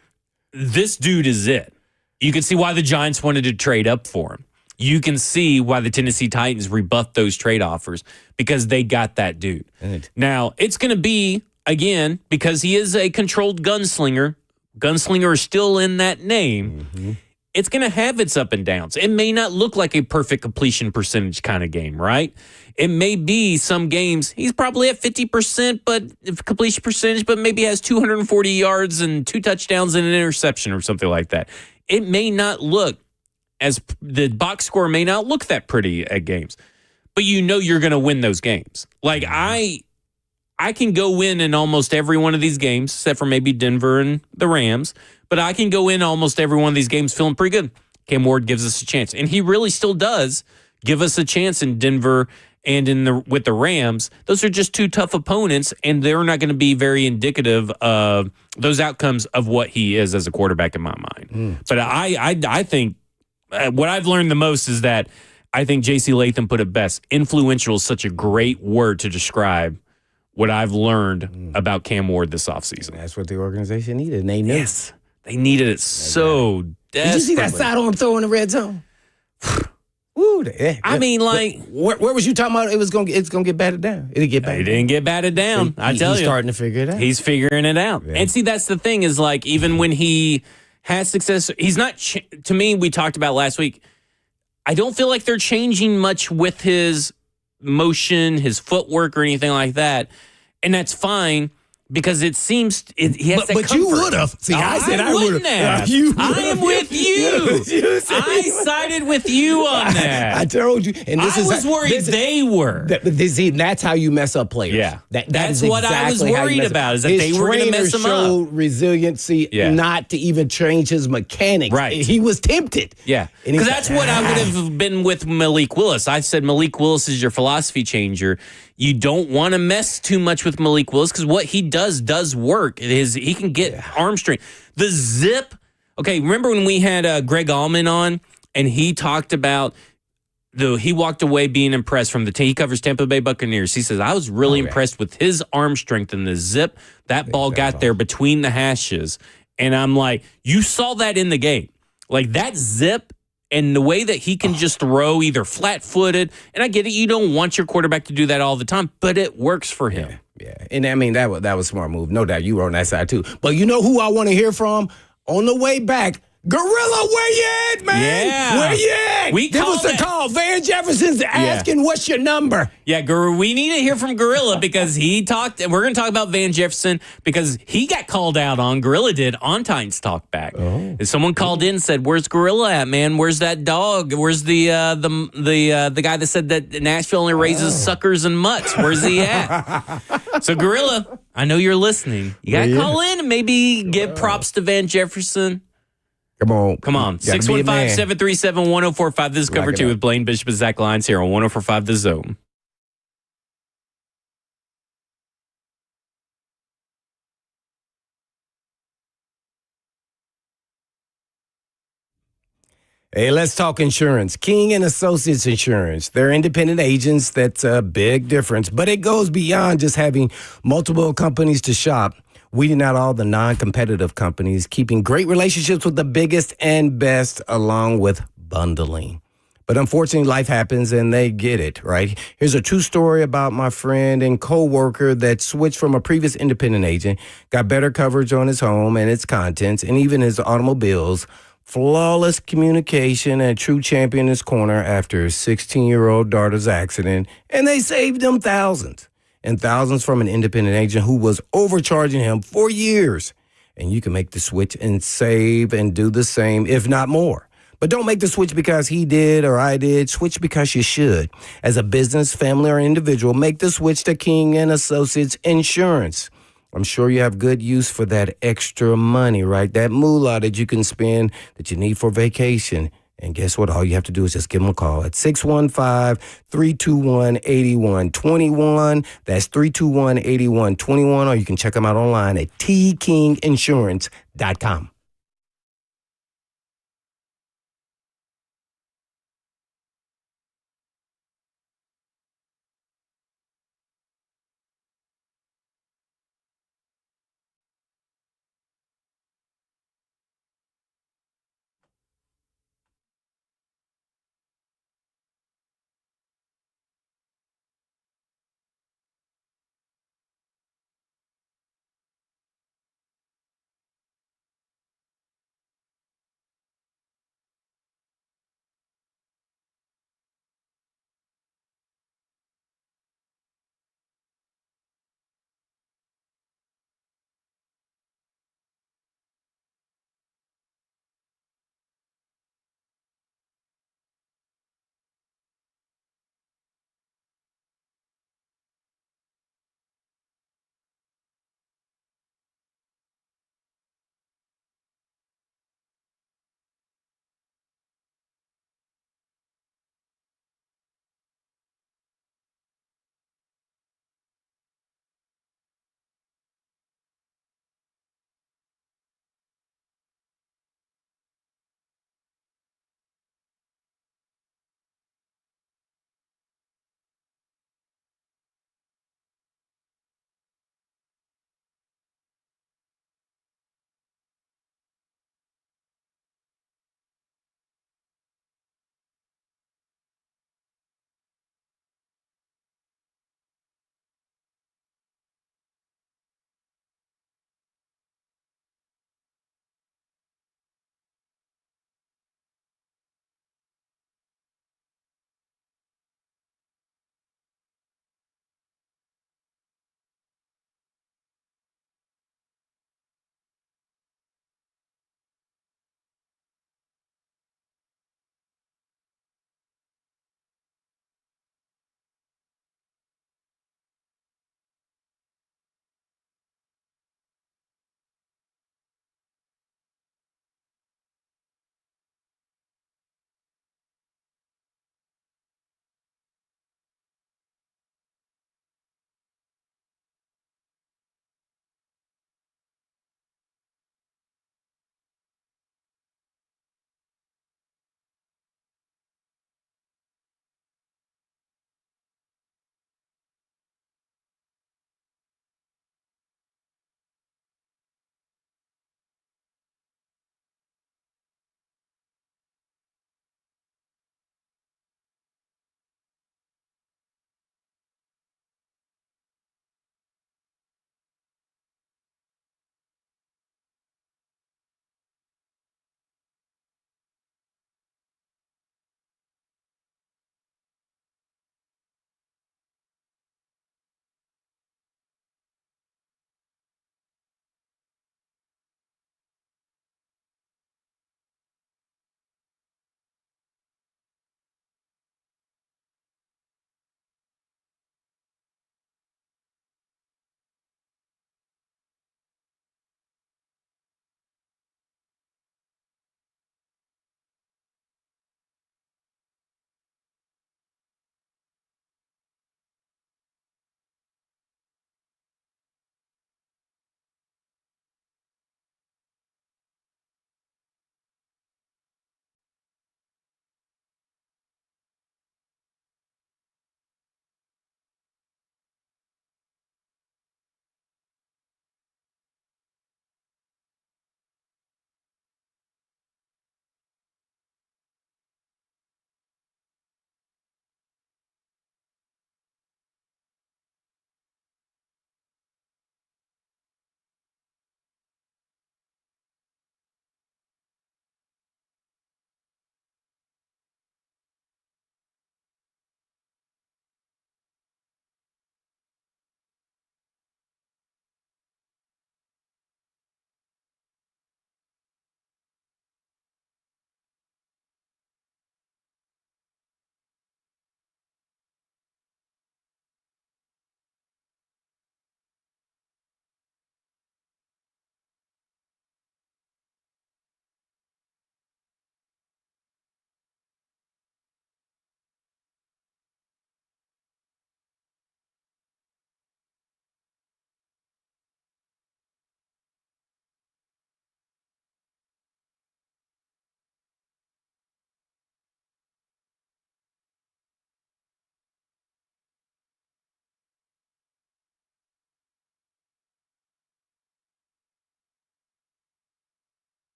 this dude is it. You can see why the Giants wanted to trade up for him. You can see why the Tennessee Titans rebuffed those trade offers because they got that dude. Good. Now, it's going to be, again, because he is a controlled gunslinger. Gunslinger is still in that name. Mm-hmm. It's going to have its up and downs. It may not look like a perfect completion percentage kind of game, right? It may be some games he's probably at 50%, but completion percentage, but maybe has 240 yards and 2 touchdowns and an interception or something like that. It may not look as the box score may not look that pretty at games, but you're going to win those games. Like I can go win in almost every one of these games, except for maybe Denver and the Rams, but I can go in almost every one of these games feeling pretty good. Cam Ward gives us a chance, and he really still does give us a chance in Denver and with the Rams. Those are just 2 tough opponents, and they're not going to be very indicative of those outcomes of what he is as a quarterback in my mind. But I think what I've learned the most is that I think J.C. Latham put it best. Influential is such a great word to describe what I've learned about Cam Ward this offseason. That's what the organization needed, and they knew. Yes, they needed it so desperately. Did you see that sidearm throw in the red zone? Ooh, I mean, like, where was you talking about? It's gonna get batted down. It'll get batted. It didn't get batted down. He's starting to figure it out. He's figuring it out. Yeah. And see, that's the thing is, like, even when he has success, he's not. To me, we talked about last week. I don't feel like they're changing much with his motion, his footwork, or anything like that, and that's fine. Because it seems he has that comfort. You would have. See, I said I would have. I am with you. I sided with you on that. I told you. And I was worried they were. That's how you mess up players. Yeah. That's what I was worried about, is that they were going to mess him up. His trainer showed resiliency not to even change his mechanics. Right. He was tempted. Yeah. Because that's what I would have been with Malik Willis. I said Malik Willis is your philosophy changer. You don't want to mess too much with Malik Willis because what he does work. He can get arm strength. The zip. Okay, remember when we had Greg Allman on and he talked about he walked away being impressed from he covers Tampa Bay Buccaneers. He says, I was really impressed with his arm strength and the zip. That ball got there between the hashes. And I'm like, you saw that in the game. Like that zip. And the way that he can just throw either flat-footed, and I get it, you don't want your quarterback to do that all the time, but it works for him. Yeah. And I mean, that was a smart move. No doubt you were on that side too. But you know who I want to hear from on the way back? Gorilla, where you at, man? Yeah. Where you at? Give us a call. Van Jefferson's asking, what's your number? Yeah, we need to hear from Gorilla because he talked, and we're going to talk about Van Jefferson because he got called out on, Gorilla did, on Titans Talk Back. Oh. Someone called in and said, where's Gorilla at, man? Where's that dog? Where's the guy that said that Nashville only raises suckers and mutts? Where's he at? So, Gorilla, I know you're listening. You got to call in and maybe give props to Van Jefferson. Come on. 615-737-1045. This is Cover 2 with Blaine Bishop and Zach Lyons here on 1045 The Zone. Hey, let's talk insurance. King and Associates Insurance. They're independent agents. That's a big difference. But it goes beyond just having multiple companies to shop. Weeding out all the non-competitive companies, keeping great relationships with the biggest and best, along with bundling. But unfortunately, life happens and they get it, right? Here's a true story about my friend and coworker that switched from a previous independent agent, got better coverage on his home and its contents, and even his automobiles. Flawless communication and a true champion in his corner after his 16-year-old daughter's accident, and they saved him thousands. And thousands from an independent agent who was overcharging him for years. And you can make the switch and save and do the same, if not more. But don't make the switch because he did or I did. Switch because you should. As a business, family, or individual, make the switch to King and Associates Insurance. I'm sure you have good use for that extra money, right? That moolah that you can spend that you need for vacation. And guess what? All you have to do is just give them a call at 615-321-8121. That's 321-8121. Or you can check them out online at tkinginsurance.com.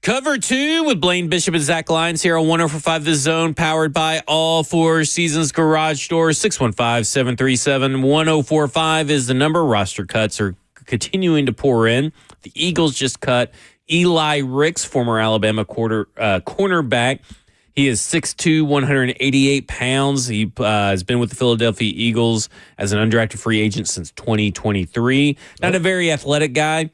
Cover 2 with Blaine Bishop and Zach Lyons here on 104.5 The Zone, powered by All Four Seasons Garage Doors. 615-737-1045 is the number. Roster cuts are continuing to pour in. The Eagles just cut Eli Ricks, former Alabama cornerback. He is 6'2", 188 pounds. He has been with the Philadelphia Eagles as an undrafted free agent since 2023. Not a very athletic guy.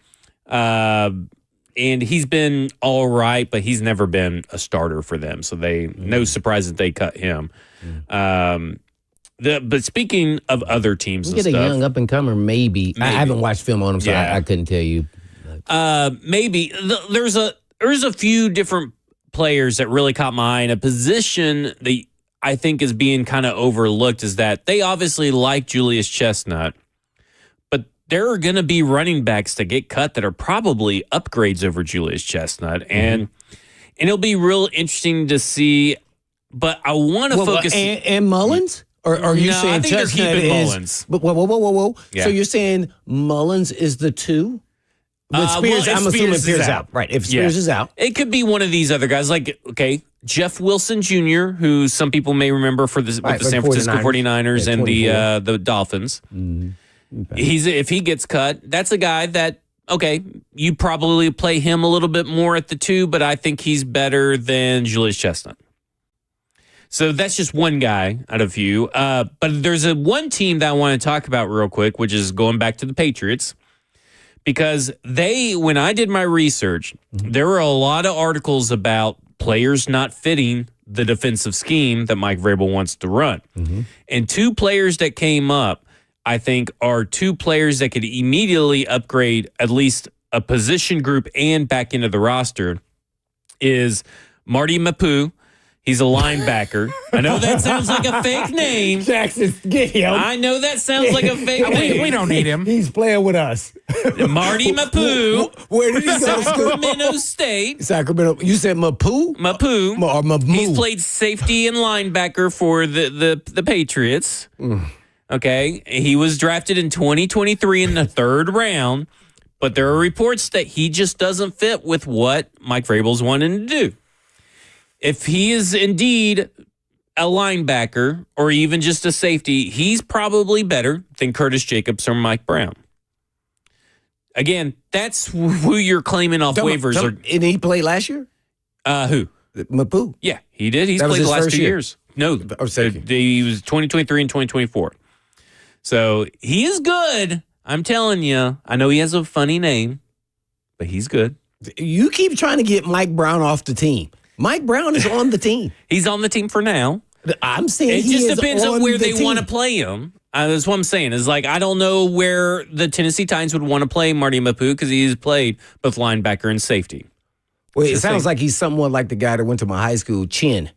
And he's been all right, but he's never been a starter for them. So no surprise that they cut him. But speaking of other teams and get stuff. a young up-and-comer, maybe. I haven't watched film on him, so I couldn't tell you. Maybe. There's a few different players that really caught my eye. In a position that I think is being kind of overlooked is that they obviously like Julius Chestnut, but there are going to be running backs that get cut that are probably upgrades over Julius Chestnut, and it'll be real interesting to see. But I want to focus and Mullins. Or are you saying I think Chestnut they're keeping is? Mullins. But whoa! Yeah. So you're saying Mullins is the 2? With Spears, I'm assuming Spears is out. Right. If Spears is out. It could be one of these other guys. Like, Jeff Wilson Jr., who some people may remember with the San Francisco 49ers and the Dolphins. Okay. If he gets cut, that's a guy that, you probably play him a little bit more at the 2, but I think he's better than Julius Chestnut. So that's just one guy out of few. But there's one team that I want to talk about real quick, which is going back to the Patriots. Because when I did my research, there were a lot of articles about players not fitting the defensive scheme that Mike Vrabel wants to run. And 2 players that came up, I think, are 2 players that could immediately upgrade at least a position group and back into the roster is Marty Mapu. He's a linebacker. I know that sounds like a fake name. Jackson, get him. I know that sounds like a fake name. We don't need him. He's playing with us. Marty Mapu. Where did he go to school? Sacramento State. Sacramento. You said Mapu? Mapu. Or Mamu? He's played safety and linebacker for the Patriots. Okay. He was drafted in 2023 in the 3rd round, but there are reports that he just doesn't fit with what Mike Vrabel's wanting to do. If he is indeed a linebacker or even just a safety, he's probably better than Curtis Jacobs or Mike Brown. Again, that's who you're claiming off waivers. And he played last year? Who? Mapu. Yeah, he did. He's played the last 2 years. No, second. He was 2023 and 2024. So he is good. I'm telling you. I know he has a funny name, but he's good. You keep trying to get Mike Brown off the team. Mike Brown is on the team. He's on the team for now. I'm saying it just depends on where they want to play him. That's what I'm saying. Is like I don't know where the Tennessee Titans would want to play Marty Mapu because he's played both linebacker and safety. Well, it sounds like he's somewhat like the guy that went to my high school, Chin.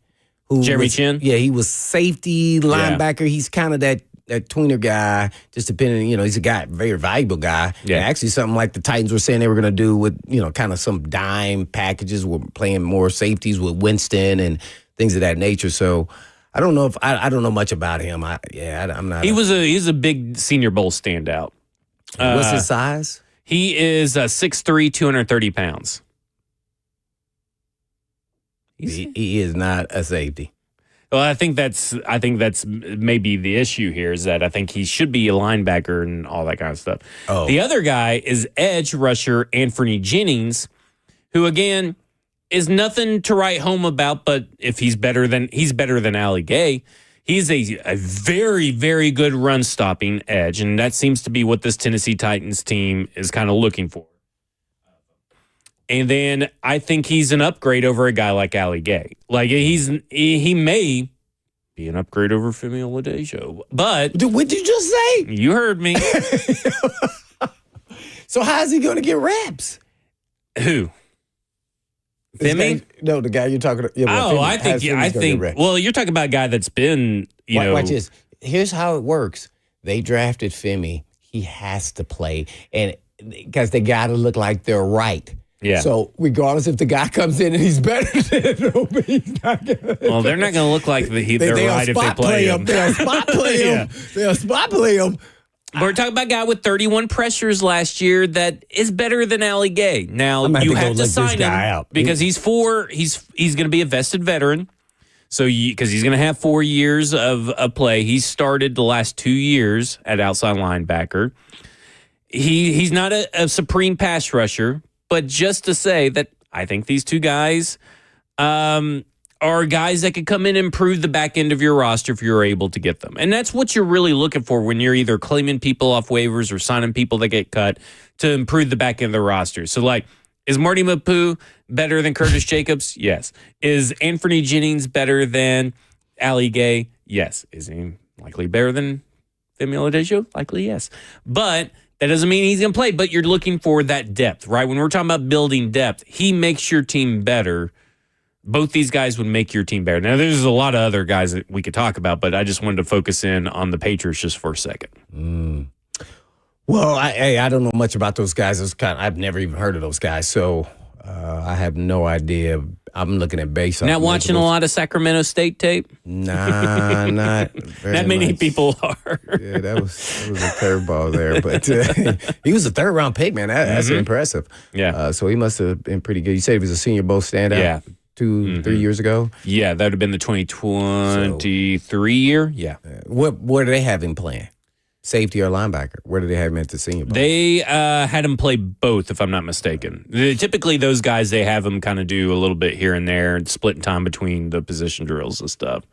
Jeremy Chin? Yeah, he was safety, linebacker. Yeah. He's kind of that tweener guy, just depending, he's a guy, very valuable guy. Yeah. And actually something like the Titans were saying they were going to do with, kind of some dime packages. We're playing more safeties with Winston and things of that nature. So I don't know if I don't know much about him. I'm not. He's a big Senior Bowl standout. What's his size? He is 6'3", 230 pounds. He is not a safety. Well, I think that's maybe the issue here is that I think he should be a linebacker and all that kind of stuff. Oh. The other guy is edge rusher Anthony Jennings, who again is nothing to write home about, but if he's better than Ali Gay, he's a very, very good run stopping edge, and that seems to be what this Tennessee Titans team is kind of looking for. And then I think he's an upgrade over a guy like Ali Gay. Like he may be an upgrade over Femi Oladejo. But what did you just say? You heard me. So how is he going to get reps? Who? Femi? No, the guy you're talking about. Yeah, I think. Well, you're talking about a guy that's been. Watch this. Here's how it works. They drafted Femi. He has to play, and because they got to look like they're right. Yeah. So regardless if the guy comes in and he's better than him, he's not gonna. Well, they're not going to look like they're right if they play him. They'll spot play him. They'll spot play him. We're talking about a guy with 31 pressures last year that is better than Ali Gay. Now, you have to sign him because he's going to be a vested veteran. So, because he's going to have 4 years of play. He's started the last 2 years at outside linebacker. He's not a supreme pass rusher, but just to say that I think these two guys are guys that could come in and improve the back end of your roster if you're able to get them. And that's what you're really looking for when you're either claiming people off waivers or signing people that get cut to improve the back end of the roster. So, like, is Marty Mapu better than Curtis Jacobs? Yes. Is Anthony Jennings better than Ali Gay? Yes. Is he likely better than Femi Oladejo? Likely, yes. But that doesn't mean he's going to play, but you're looking for that depth, right? When we're talking about building depth, he makes your team better. Both these guys would make your team better. Now, there's a lot of other guys that we could talk about, but I just wanted to focus in on the Patriots just for a second. Well, I don't know much about those guys. I've never even heard of those guys, so I have no idea. I'm looking at base. Not watching a lot of Sacramento State tape? Nah, not very Not many much. people are. Yeah, that was a curveball there, but he was a third-round pick, man. That's impressive. Yeah. So he must have been pretty good. You said he was a Senior Bowl standout. Yeah. 3 years ago. Yeah, that would have been the 2023 year. Yeah. Where do they have him playing? Safety or linebacker? Where do they have him at the Senior Bowl? They had him play both, if I'm not mistaken. Typically, those guys, they have them kind of do a little bit here and there and splitting time between the position drills and stuff.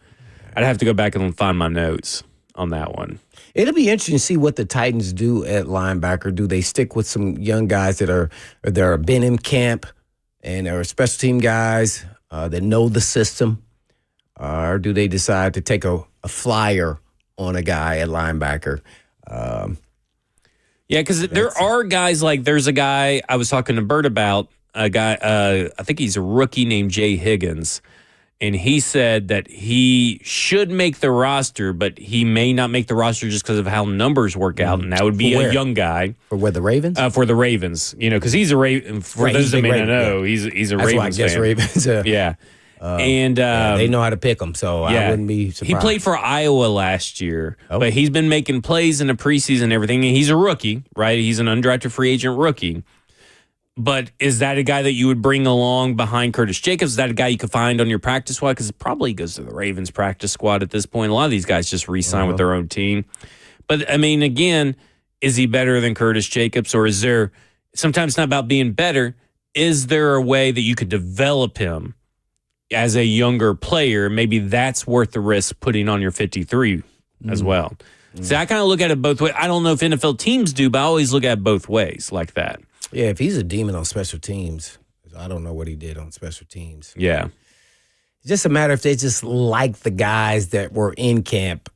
I'd have to go back and find my notes on that one. It'll be interesting to see what the Titans do at linebacker. Do they stick with some young guys that are been in camp and are special team guys that know the system? Or do they decide to take a flyer on a guy at linebacker? Yeah, because there are guys like there's a guy I was talking to Bert about, a guy, I think he's a rookie named Jay Higgins, and he said that he should make the roster, but he may not make the roster just because of how numbers work out, and that would be a young guy. For where, the Ravens? For the Ravens, because he's a Raven. For those that may not know, he's a That's Ravens why I guess fan. Ravens. Yeah. And they know how to pick them, so I wouldn't be surprised. He played for Iowa last year, but he's been making plays in the preseason and everything. And he's a rookie, right? He's an undrafted free agent rookie. But is that a guy that you would bring along behind Curtis Jacobs? Is that a guy you could find on your practice squad? Because it probably goes to the Ravens practice squad at this point. A lot of these guys just re-sign with their own team. But, I mean, again, is he better than Curtis Jacobs? Or is there, sometimes it's not about being better, is there a way that you could develop him as a younger player? Maybe that's worth the risk putting on your 53 as well. See, I kind of look at it both ways. I don't know if NFL teams do, but I always look at it both ways like that. Yeah, if he's a demon on special teams, I don't know what he did on special teams. Yeah. It's just a matter if they just like the guys that were in camp.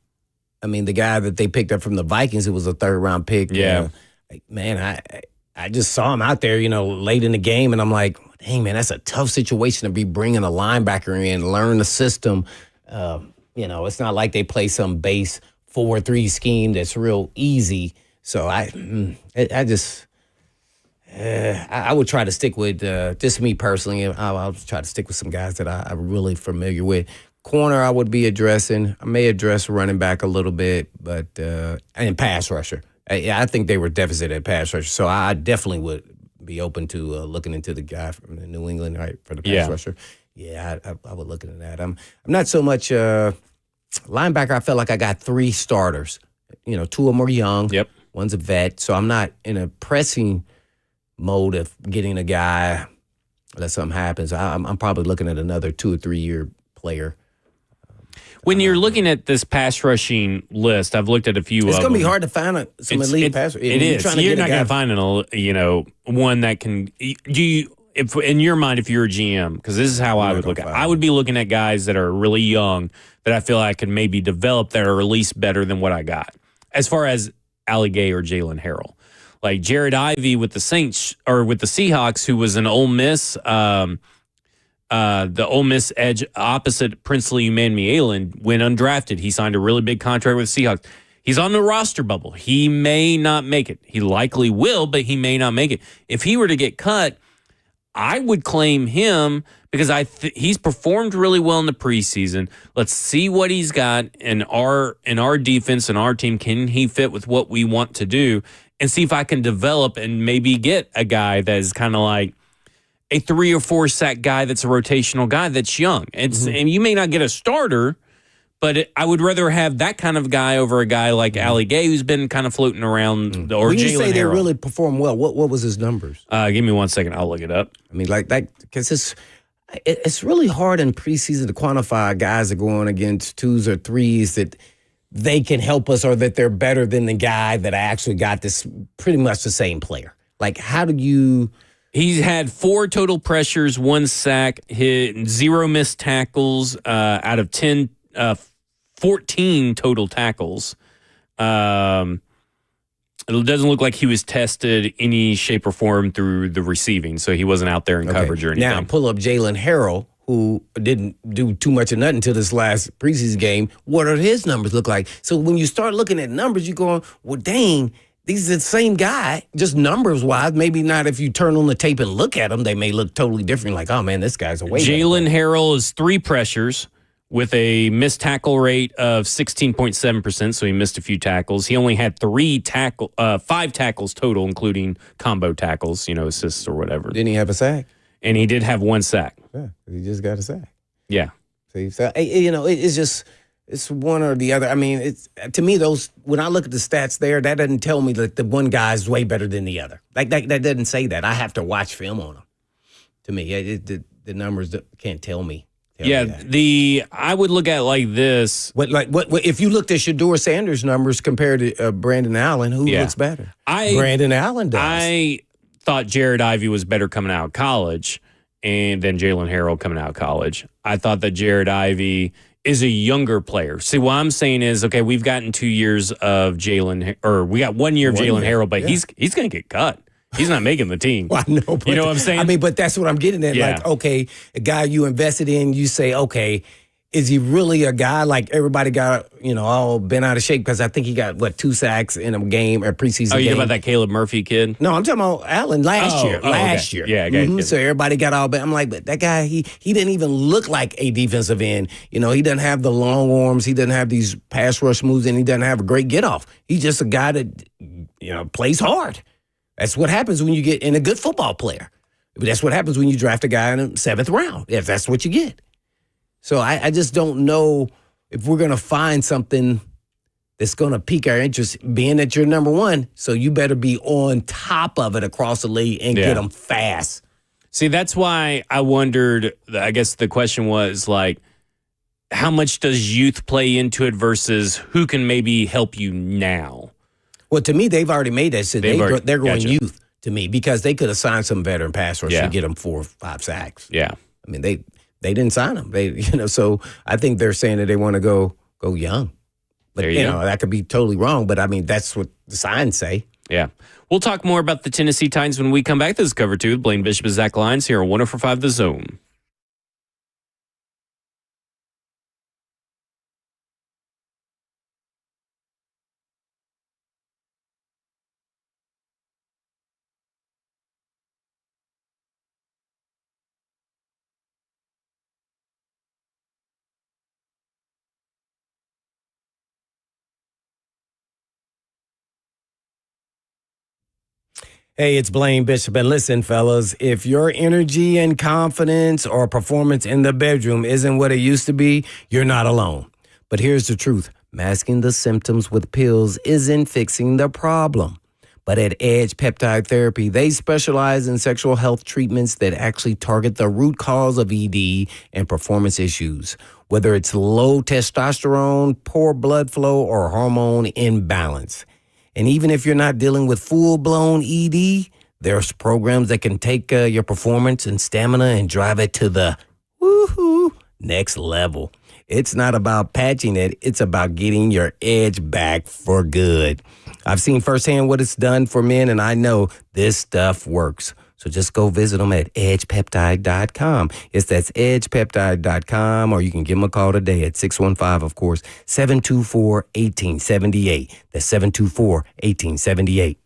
I mean, the guy that they picked up from the Vikings, who was a third-round pick. Yeah. Man, I just saw him out there, late in the game, and I'm like, dang, man, that's a tough situation to be bringing a linebacker in, learn the system. It's not like they play some base 4-3 scheme that's real easy. So I would try to stick with, just me personally, I'll try to stick with some guys that I'm really familiar with. Corner, I would be addressing. I may address running back a little bit, but and pass rusher. I think they were deficit at pass rusher, so I definitely would be open to looking into the guy from New England, right, for the pass rusher. Yeah, I would look into that. I'm not so much linebacker. I felt like I got 3 starters. 2 of them are young. Yep. One's a vet, so I'm not in a pressing mode of getting a guy unless something happens. I'm probably looking at another 2 or 3 year player. When you're looking at this pass rushing list, I've looked at a few. It's going to be hard to find some elite pass. It is. You're not going to find one that can. If in your mind, if you're a GM, because this is how I would look at it. I would be looking at guys that are really young that I feel I could maybe develop that are at least better than what I got. As far as Ali Gay or Jalen Harrell, like Jared Ivey with the Saints or with the Seahawks, who was an Ole Miss. The Ole Miss edge opposite Princely Umanmielen went undrafted. He signed a really big contract with the Seahawks. He's on the roster bubble. He may not make it. He likely will, but he may not make it. If he were to get cut, I would claim him because he's performed really well in the preseason. Let's see what he's got in our defense and our team. Can he fit with what we want to do? And see if I can develop and maybe get a guy that is kind of like a 3 or 4 sack guy that's a rotational guy that's young. And you may not get a starter, but I would rather have that kind of guy over a guy like Ali Gay, who's been kind of floating around. Or when you Jalen say they Harrell. really perform well, what was his numbers? Give me 1 second. I'll look it up. I mean, like that, because it's really hard in preseason to quantify guys that go on against 2s or 3s that they can help us or that they're better than the guy that actually got this pretty much the same player. Like, how do you... He's had 4 total pressures, 1 sack, hit 0 missed tackles out of 14 total tackles. It doesn't look like he was tested any shape or form through the receiving, so he wasn't out there in coverage or anything. Now, pull up Jalen Harrell, who didn't do too much of nothing until this last preseason game. What are his numbers look like? So when you start looking at numbers, you're going, well, dang, these are the same guy, just numbers-wise. Maybe not if you turn on the tape and look at them, they may look totally different. Like, oh, man, this guy's a way better. Jalen Harrell is 3 pressures with a missed tackle rate of 16.7%, so he missed a few tackles. He only had 5 tackles total, including combo tackles, assists or whatever. Didn't he have a sack? And he did have 1 sack. Yeah, he just got a sack. Yeah. See, so, it's just it's one or the other. I mean, it's to me those when I look at the stats there, that doesn't tell me that the one guy is way better than the other. Like that doesn't say that. I have to watch film on him. To me, the numbers can't tell me. I would look at it like this. What if you looked at Shedeur Sanders' numbers compared to Brandon Allen? Who looks better? Brandon Allen does. I thought Jared Ivey was better coming out of college and then Jalen Harrell coming out of college. I thought that Jared Ivey is a younger player. See, what I'm saying is, okay, we've gotten 2 years of we got 1 year of Jalen Harrell, but he's going to get cut. He's not making the team. Well, I know, but you know what I'm saying? I mean, but that's what I'm getting at. Yeah. Like, okay, a guy you invested in, you say, okay, is he really a guy like everybody got, all bent out of shape? Because I think he got, 2 sacks in a game, a preseason game. Oh, you know about that Caleb Murphy kid? No, I'm talking about Allen last year. Last year. Yeah, okay. So everybody got all bent. I'm like, but that guy, he didn't even look like a defensive end. He doesn't have the long arms. He doesn't have these pass rush moves, and he doesn't have a great get off. He's just a guy that, plays hard. That's what happens when you get in a good football player. But that's what happens when you draft a guy in the 7th round, if that's what you get. So I just don't know if we're going to find something that's going to pique our interest, being that you're number 1. So you better be on top of it across the league and get them fast. See, that's why I wondered, I guess the question was like, how much does youth play into it versus who can maybe help you now? Well, to me, they've already made that. So they're going youth to me because they could have signed some veteran pass rush to get them 4 or 5 sacks. Yeah. I mean, they didn't sign them. So I think they're saying that they want to go young. But, that could be totally wrong. But, I mean, that's what the signs say. Yeah. We'll talk more about the Tennessee Titans when we come back. This is Cover 2 with Blaine Bishop and Zach Lyons here on 104.5 The Zone. Hey, it's Blaine Bishop. And listen, fellas, if your energy and confidence or performance in the bedroom isn't what it used to be, you're not alone. But here's the truth. Masking the symptoms with pills isn't fixing the problem. But at Edge Peptide Therapy, they specialize in sexual health treatments that actually target the root cause of ED and performance issues. Whether it's low testosterone, poor blood flow, or hormone imbalance. And even if you're not dealing with full-blown ED, there's programs that can take your performance and stamina and drive it to the woohoo next level. It's not about patching it. It's about getting your edge back for good. I've seen firsthand what it's done for men, and I know this stuff works. So just go visit them at edgepeptide.com. That's edgepeptide.com, or you can give them a call today at 615, of course, 724-1878. That's 724-1878.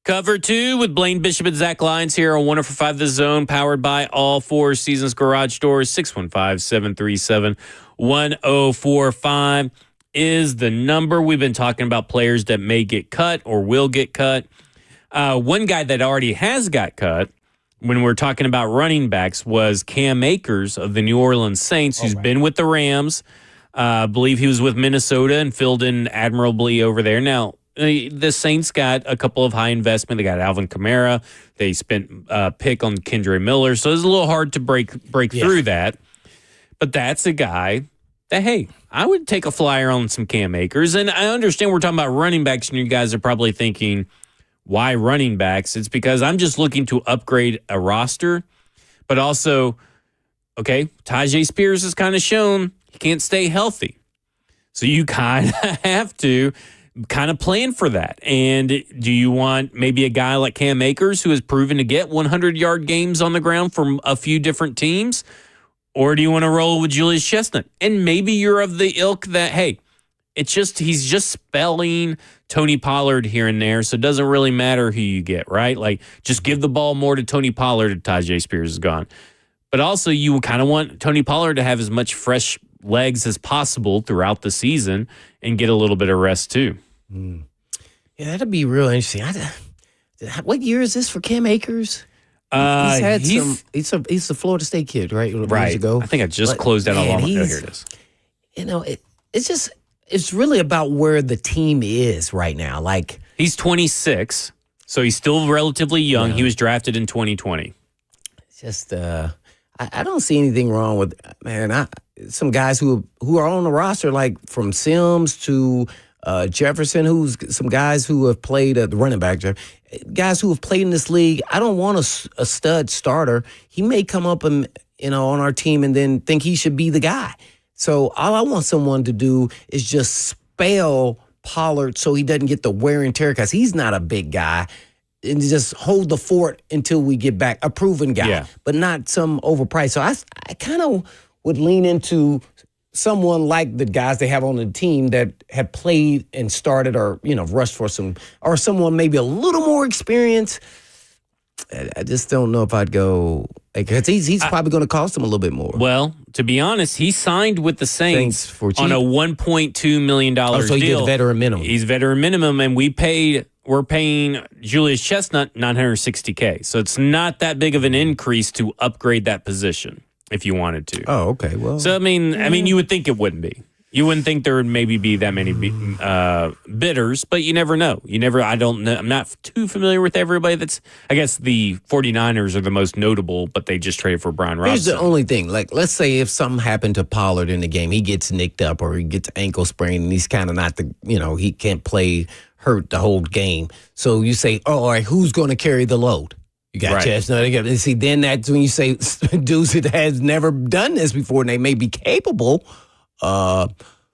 Cover 2 with Blaine Bishop and Zach Lyons here on 104.5 The Zone, powered by All Four Seasons Garage Doors. 615-737-1045 is the number. We've been talking about players that may get cut or will get cut. One guy that already has got cut when we're talking about running backs was Cam Akers of the New Orleans Saints, who's been with the Rams. I believe he was with Minnesota and filled in admirably over there. Now, the Saints got a couple of high investment. They got Alvin Kamara. They spent a pick on Kendre Miller. So it's a little hard to break through that. But that's a guy that, hey, I would take a flyer on some Cam Akers. And I understand we're talking about running backs, and you guys are probably thinking, why running backs? It's because I'm just looking to upgrade a roster. But also, okay, Tajay Spears has kind of shown he can't stay healthy. So you kind of have to kind of plan for that. And do you want maybe a guy like Cam Akers who has proven to get 100-yard games on the ground from a few different teams? Or do you want to roll with Julius Chestnut? And maybe you're of the ilk that, hey, he's just spelling Tony Pollard here and there, so it doesn't really matter who you get, right? Like, just give the ball more to Tony Pollard if Tajay Spears is gone. But also, you kind of want Tony Pollard to have as much fresh legs as possible throughout the season and get a little bit of rest too. Yeah, that'd be real interesting. What year is this for Cam Akers? He's a Florida State kid, right? Years ago. I think I just closed out a long. Oh, here it is. It's really about where the team is right now. Like, he's 26, so he's still relatively young. Yeah. He was drafted in 2020. Just I don't see anything wrong with, man. Some guys who are on the roster, like from Sims to Jefferson, some guys who have played the running back, guys who have played in this league. I don't want a stud starter. He may come up and on our team and then think he should be the guy. So all I want someone to do is just spell Pollard so he doesn't get the wear and tear, because he's not a big guy. And just hold the fort until we get back, a proven guy, but not some overpriced. So I kind of would lean into someone like the guys they have on the team that have played and started or, rushed for some, or someone maybe a little more experienced. I just don't know if I'd go, because he's probably going to cost them a little bit more. Well, to be honest, he signed with the Saints for cheap on a $1.2 million deal. So he did veteran minimum. He's veteran minimum, and we're paying Julius Chestnut $960K. So it's not that big of an increase to upgrade that position if you wanted to. Oh, okay. Well, so I mean, you would think it wouldn't be. You wouldn't think there would maybe be that many bidders, but you never know. I don't know. I'm not too familiar with everybody I guess the 49ers are the most notable, but they just traded for Brian Robinson. Here's the only thing. Like, let's say if something happened to Pollard in the game, he gets nicked up or he gets ankle sprained and he's kind of not he can't play hurt the whole game. So you say, all right, who's going to carry the load? You got Chestnut. And see, then that's when you say dudes that has never done this before and they may be capable.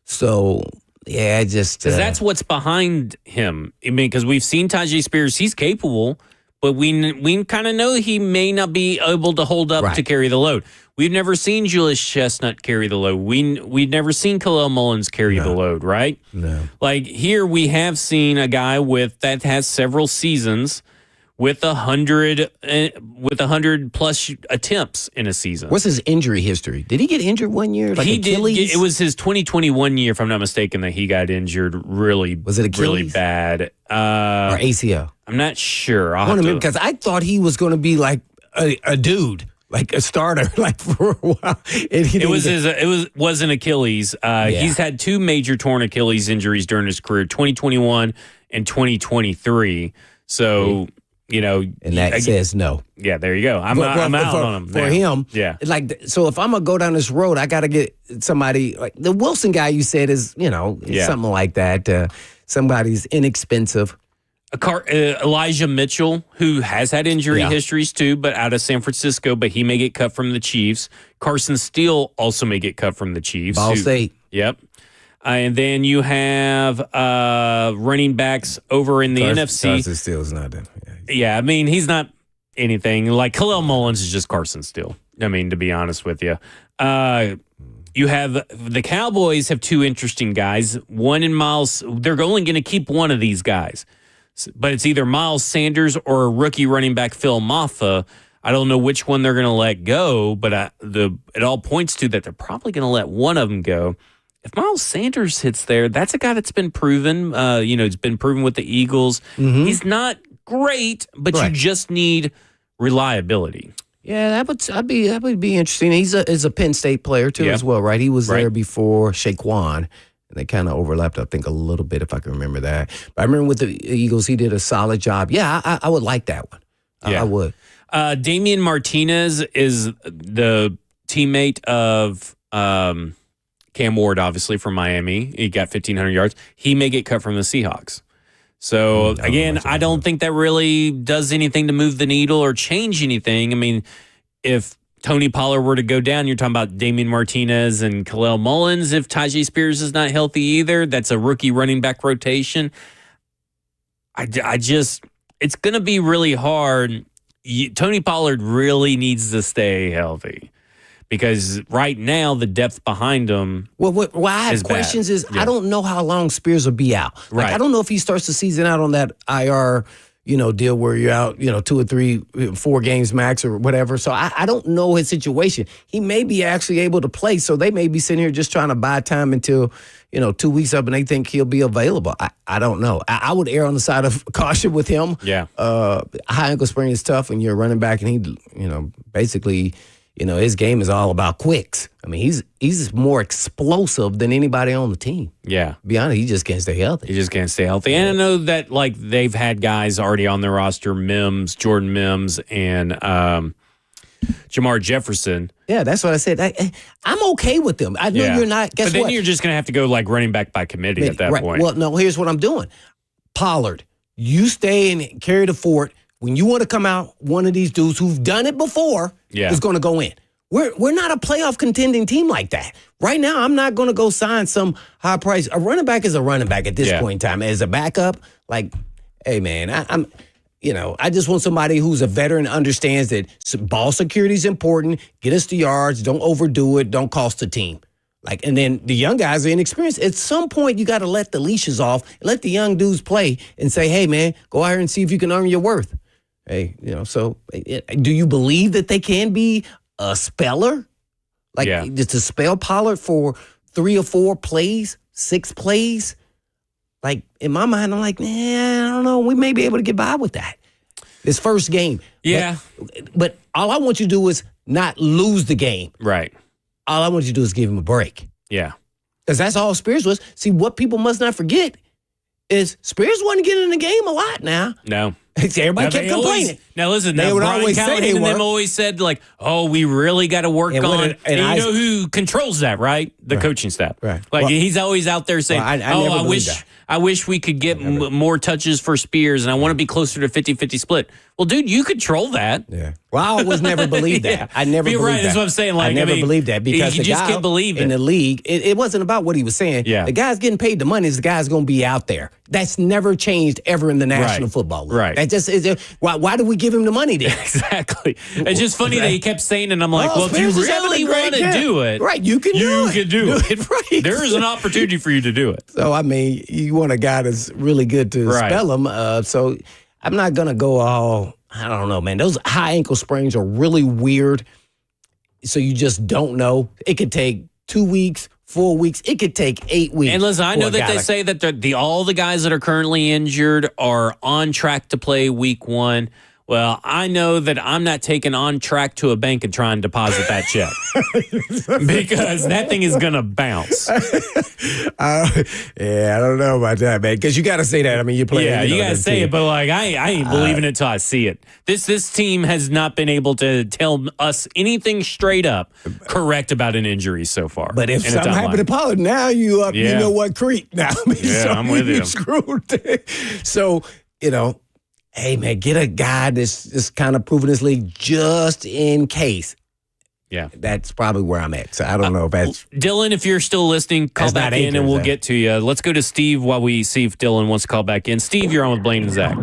So yeah, just because that's what's behind him. I mean, because we've seen Tajay Spears, he's capable, but we kind of know he may not be able to hold up to carry the load. We've never seen Julius Chestnut carry the load. We've never seen Khalil Mullins carry the load, right? No. Like here, we have seen a guy that has several seasons with 100 plus attempts in a season. What's his injury history? Did he get injured one year? Like he Achilles? did. It was his 2021 year, if I'm not mistaken, that he got injured really. Was it Achilles? Really bad? Or ACL? I'm not sure. Because I thought he was going to be like a dude, like a starter, like for a while. It was an Achilles. He's had two major torn Achilles injuries during his career, 2021 and 2023. So. And that says no. Yeah, there you go. I'm out on him. For him, yeah. Like, so if I'm going to go down this road, I got to get somebody, like the Wilson guy you said is, something like that. Somebody's inexpensive. Elijah Mitchell, who has had injury histories too, but out of San Francisco, but he may get cut from the Chiefs. Carson Steele also may get cut from the Chiefs. Ball State. Yep. And then you have running backs over in the NFC. Carson Steele's not that. Yeah, I mean, he's not anything. Like, Khalil Mullins is just Carson Steele, I mean, to be honest with you. You have the Cowboys have two interesting guys. One in Miles. They're only going to keep one of these guys. But it's either Miles Sanders or a rookie running back Phil Maffa. I don't know which one they're going to let go, but it all points to that they're probably going to let one of them go. If Miles Sanders hits there, that's a guy that's been proven. It's been proven with the Eagles. Mm-hmm. He's not great, but you just need reliability. Yeah, that would be interesting. He's a Penn State player too as well, right? He was there before Shaquan. And they kind of overlapped, I think, a little bit, if I can remember that. But I remember with the Eagles, he did a solid job. Yeah, I would like that one. I would. Damian Martinez is the teammate of Cam Ward, obviously, from Miami. He got 1,500 yards. He may get cut from the Seahawks. So, again, I don't think that really does anything to move the needle or change anything. I mean, if Tony Pollard were to go down, you're talking about Damian Martinez and Khalil Mullins. If Tajay Spears is not healthy either, that's a rookie running back rotation. It's going to be really hard. Tony Pollard really needs to stay healthy because right now the depth behind him. Well, I have questions is I don't know how long Spears will be out. I don't know if he starts the season out on that IR deal where you're out, 2 or 3, 4 games max or whatever. So I don't know his situation. He may be actually able to play, so they may be sitting here just trying to buy time until, 2 weeks up and they think he'll be available. I don't know. I would err on the side of caution with him. Yeah. High ankle sprain is tough when you're a running back and he, basically, his game is all about quicks. I mean, he's more explosive than anybody on the team. Yeah. To be honest, he just can't stay healthy. And I know that they've had guys already on their roster, Jordan Mims, and Jamar Jefferson. Yeah, that's what I said. I'm okay with them. I know you're not. Guess what? But then what? you're just going to have to go running back by committee at that point. Well, no, here's what I'm doing. Pollard, you stay and carry the fort. When you want to come out, one of these dudes who've done it before is going to go in. We're not a playoff contending team like that. Right now, I'm not going to go sign some high price. A running back is a running back at this point in time. As a backup, hey, man, I just want somebody who's a veteran, understands that ball security is important, get us the yards, don't overdo it, don't cost the team. And then the young guys are inexperienced. At some point, you got to let the leashes off, let the young dudes play and say, hey, man, go out here and see if you can earn your worth. Hey, so do you believe that they can be a speller? Just to spell Pollard for 3 or 4 plays, 6 plays? In my mind, I'm like, I don't know. We may be able to get by with that. This first game. Yeah. But all I want you to do is not lose the game. Right. All I want you to do is give him a break. Yeah. Because that's all Spears was. See, what people must not forget is Spears wasn't getting in the game a lot now. No. Everybody kept complaining. Now listen, Brian Callahan and them always said we really got to work on. And you know who controls that, right? The coaching staff. Right. He's always out there saying, I wish we could get more touches for Spears, and I want to be closer to 50-50 split. Well, dude, you control that. Yeah. Well, I always never believed that. I never believed that. That's what I'm saying. I never believed that because you just can't believe it. In the league, it wasn't about what he was saying. Yeah. The guy's getting paid the money is the guy's going to be out there. That's never changed ever in the National Football League. Right. That just is. Why do we give him the money then? Exactly. It's just funny that he kept saying, and I'm like, well, if you really want to do it, right, you can do it. Right. There is an opportunity for you to do it. So, I mean, you want a guy that's really good to spell him. So I'm not going to go all, I don't know, man. Those high ankle sprains are really weird. So you just don't know. It could take 2 weeks, 4 weeks. It could take 8 weeks. And listen, I know that they say that all the guys that are currently injured are on track to play week 1. Well, I know that I'm not taking on track to a bank and trying to deposit that check because that thing is going to bounce. I don't know about that, man, because you got to say that. I mean, you're playing. Yeah, you got to say it, but I ain't believing it till I see it. This team has not been able to tell us anything straight up correct about an injury so far. But if something happened to Pollard, now you up, you know what, creep now. I'm with you. Screwed. So, hey, man, get a guy that's just kind of proving this league just in case. Yeah. That's probably where I'm at. So I don't know if that's... Dylan, if you're still listening, call back in and we'll get to you. Let's go to Steve while we see if Dylan wants to call back in. Steve, you're on with Blaine and Zach.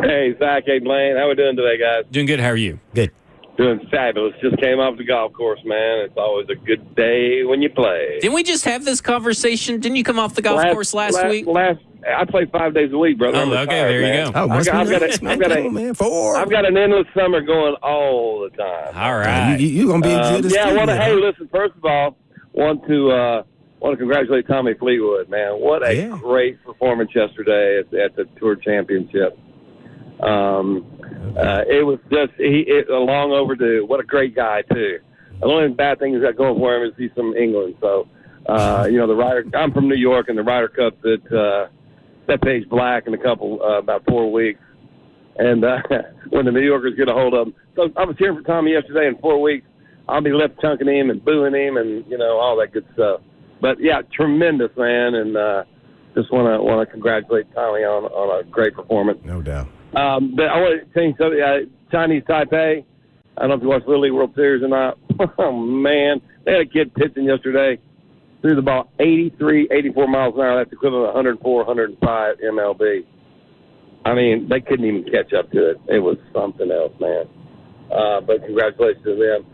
Hey, Zach. Hey, Blaine. How we doing today, guys? Doing good. How are you? Good. Doing fabulous. Just came off the golf course, man. It's always a good day when you play. Didn't we just have this conversation? Didn't you come off the golf course last week? I play 5 days a week, brother. Oh, I'm okay, retired, there you man. go. Oh, must be nice, man. Come on, man. 4. I've got an endless summer going all the time. All right. You're going to be exhibit. Hey, listen, first of all, want to congratulate Tommy Fleetwood, man. What a great performance yesterday at the Tour Championship. It was just a long overdue. What a great guy too. The only bad thing he's got going for him is he's from England. So, the Ryder. I'm from New York, and the Ryder Cup that pays black in about 4 weeks. And when the New Yorkers get a hold of him, so I was cheering for Tommy yesterday. In 4 weeks, I'll be left chunking him and booing him, and all that good stuff. But yeah, tremendous, man, and just want to congratulate Tommy on a great performance. No doubt. But I want to change something. Chinese Taipei. I don't know if you watched Little League World Series or not. Oh, man. They had a kid pitching yesterday. Threw the ball 83, 84 miles an hour. That's equivalent to 104, 105 MLB. I mean, they couldn't even catch up to it. It was something else, man. But congratulations to them.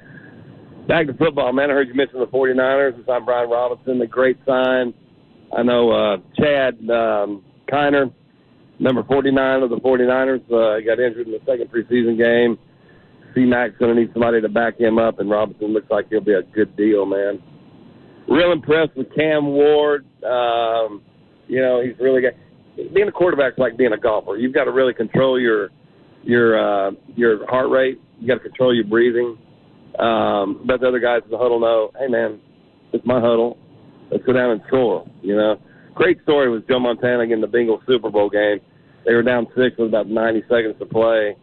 Back to football, man. I heard you mention the 49ers. It's on Brian Robinson, the great sign. I know Chad Kiner, number 49 of the 49ers, got injured in the second preseason game. C-Mac's going to need somebody to back him up, and Robinson looks like he'll be a good deal, man. Real impressed with Cam Ward. He's really got – being a quarterback's like being a golfer. You've got to really control your heart rate. You got to control your breathing. But the other guys in the huddle know, hey, man, it's my huddle. Let's go down and score, Great story was Joe Montana getting the Bengals Super Bowl game. They were down 6 with about 90 seconds to play.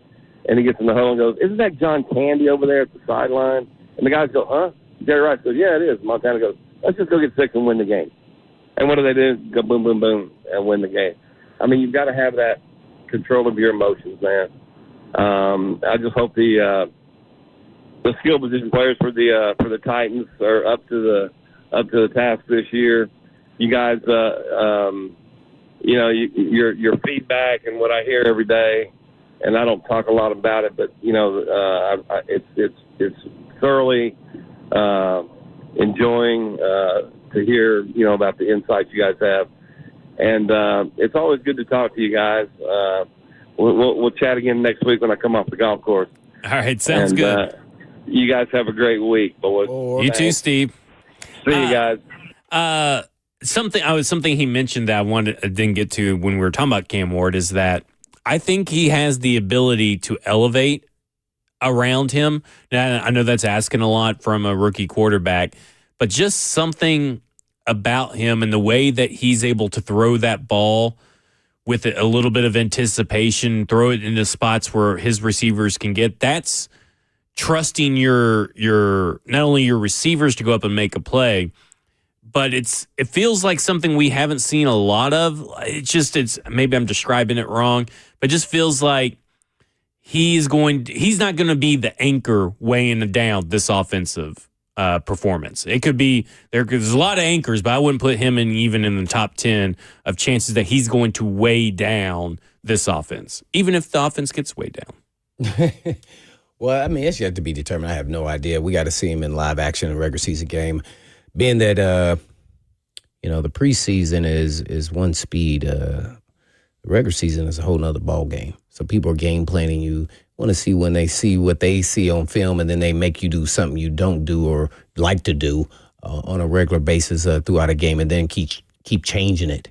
And he gets in the huddle and goes, isn't that John Candy over there at the sideline? And the guys go, huh? Jerry Rice goes, yeah, it is. Montana goes, let's just go get 6 and win the game. And what do they do? Go boom, boom, boom, and win the game. I mean, you've got to have that control of your emotions, man. I just hope the skill position players for the Titans are up to the task this year. You guys, your feedback and what I hear every day, and I don't talk a lot about it, but it's thoroughly enjoying to hear about the insights you guys have, and it's always good to talk to you guys. We'll chat again next week when I come off the golf course. All right, sounds good. You guys have a great week, boys. You too, Steve. See you guys. Something he mentioned that I didn't get to when we were talking about Cam Ward is that I think he has the ability to elevate around him. Now, I know that's asking a lot from a rookie quarterback, but just something about him and the way that he's able to throw that ball with a little bit of anticipation, throw it into spots where his receivers can get. That's trusting your not only your receivers to go up and make a play, but it feels like something we haven't seen a lot of. It's maybe I'm describing it wrong, but it just feels like he's not going to be the anchor weighing down this offensive performance. It could be there's a lot of anchors, but I wouldn't put him even in the top 10 of chances that he's going to weigh down this offense, even if the offense gets weighed down. Well, I mean, it's yet to be determined. I have no idea. We got to see him in live action in a regular season game. Being that, the preseason is one speed. The regular season is a whole nother ball game. So people are game planning. You want to see when they see what they see on film, and then they make you do something you don't do or like to do on a regular basis throughout a game, and then keep changing it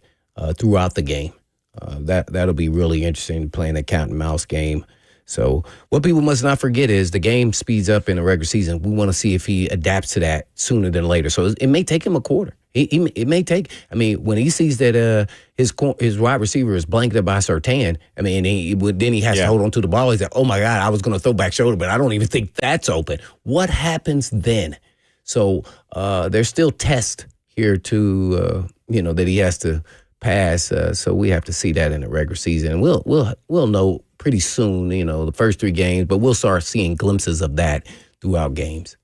throughout the game. That'll be really interesting, playing a cat and mouse game. So what people must not forget is the game speeds up in the regular season. We want to see if he adapts to that sooner than later. So it may take him a quarter. It may take. I mean, when he sees that his wide receiver is blanketed by Surtain, I mean, then he has to hold on to the ball. He's like, oh my God, I was going to throw back shoulder, but I don't even think that's open. What happens then? So there's still tests here to that he has to pass. So we have to see that in the regular season, and we'll know pretty soon, the first 3 games, but we'll start seeing glimpses of that throughout games.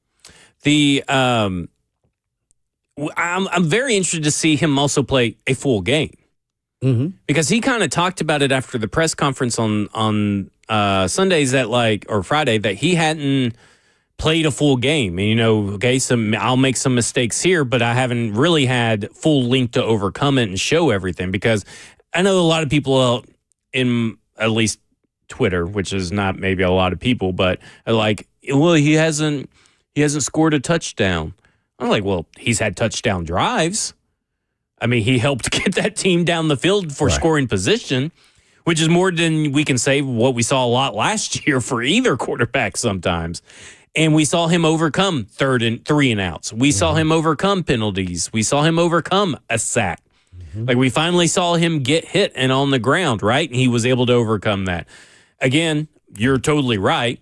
I'm very interested to see him also play a full game, because he kind of talked about it after the press conference on Sundays or Friday, that he hadn't played a full game. And, okay, I'll make some mistakes here, but I haven't really had full length to overcome it and show everything, because I know a lot of people in at least Twitter, which is not maybe a lot of people, but are like, well, he hasn't scored a touchdown. I'm like, well, he's had touchdown drives. I mean, he helped get that team down the field for scoring position, which is more than we can say what we saw a lot last year for either quarterback sometimes. And we saw him overcome 3rd and 3 and outs. We saw him overcome penalties. We saw him overcome a sack. Like, we finally saw him get hit and on the ground, right? And he was able to overcome that. Again, you're totally right.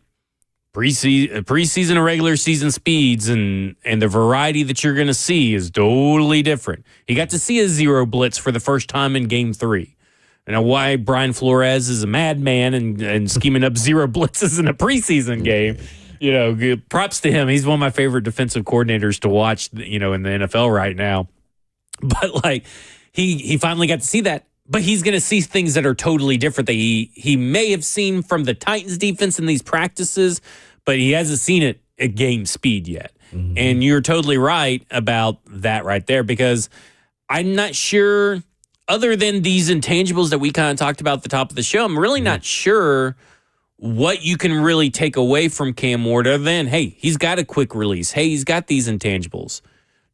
Preseason and regular season speeds and the variety that you're going to see is totally different. He got to see a zero blitz for the first time in Game 3. I know why Brian Flores is a madman and scheming up zero blitzes in a preseason game. Props to him. He's one of my favorite defensive coordinators to watch, in the NFL right now. But, like, he finally got to see that. But he's going to see things that are totally different that he may have seen from the Titans defense in these practices, but he hasn't seen it at game speed yet. And you're totally right about that right there, because I'm not sure, other than these intangibles that we kind of talked about at the top of the show, I'm really not sure what you can really take away from Cam Ward other than, hey, he's got a quick release. Hey, he's got these intangibles.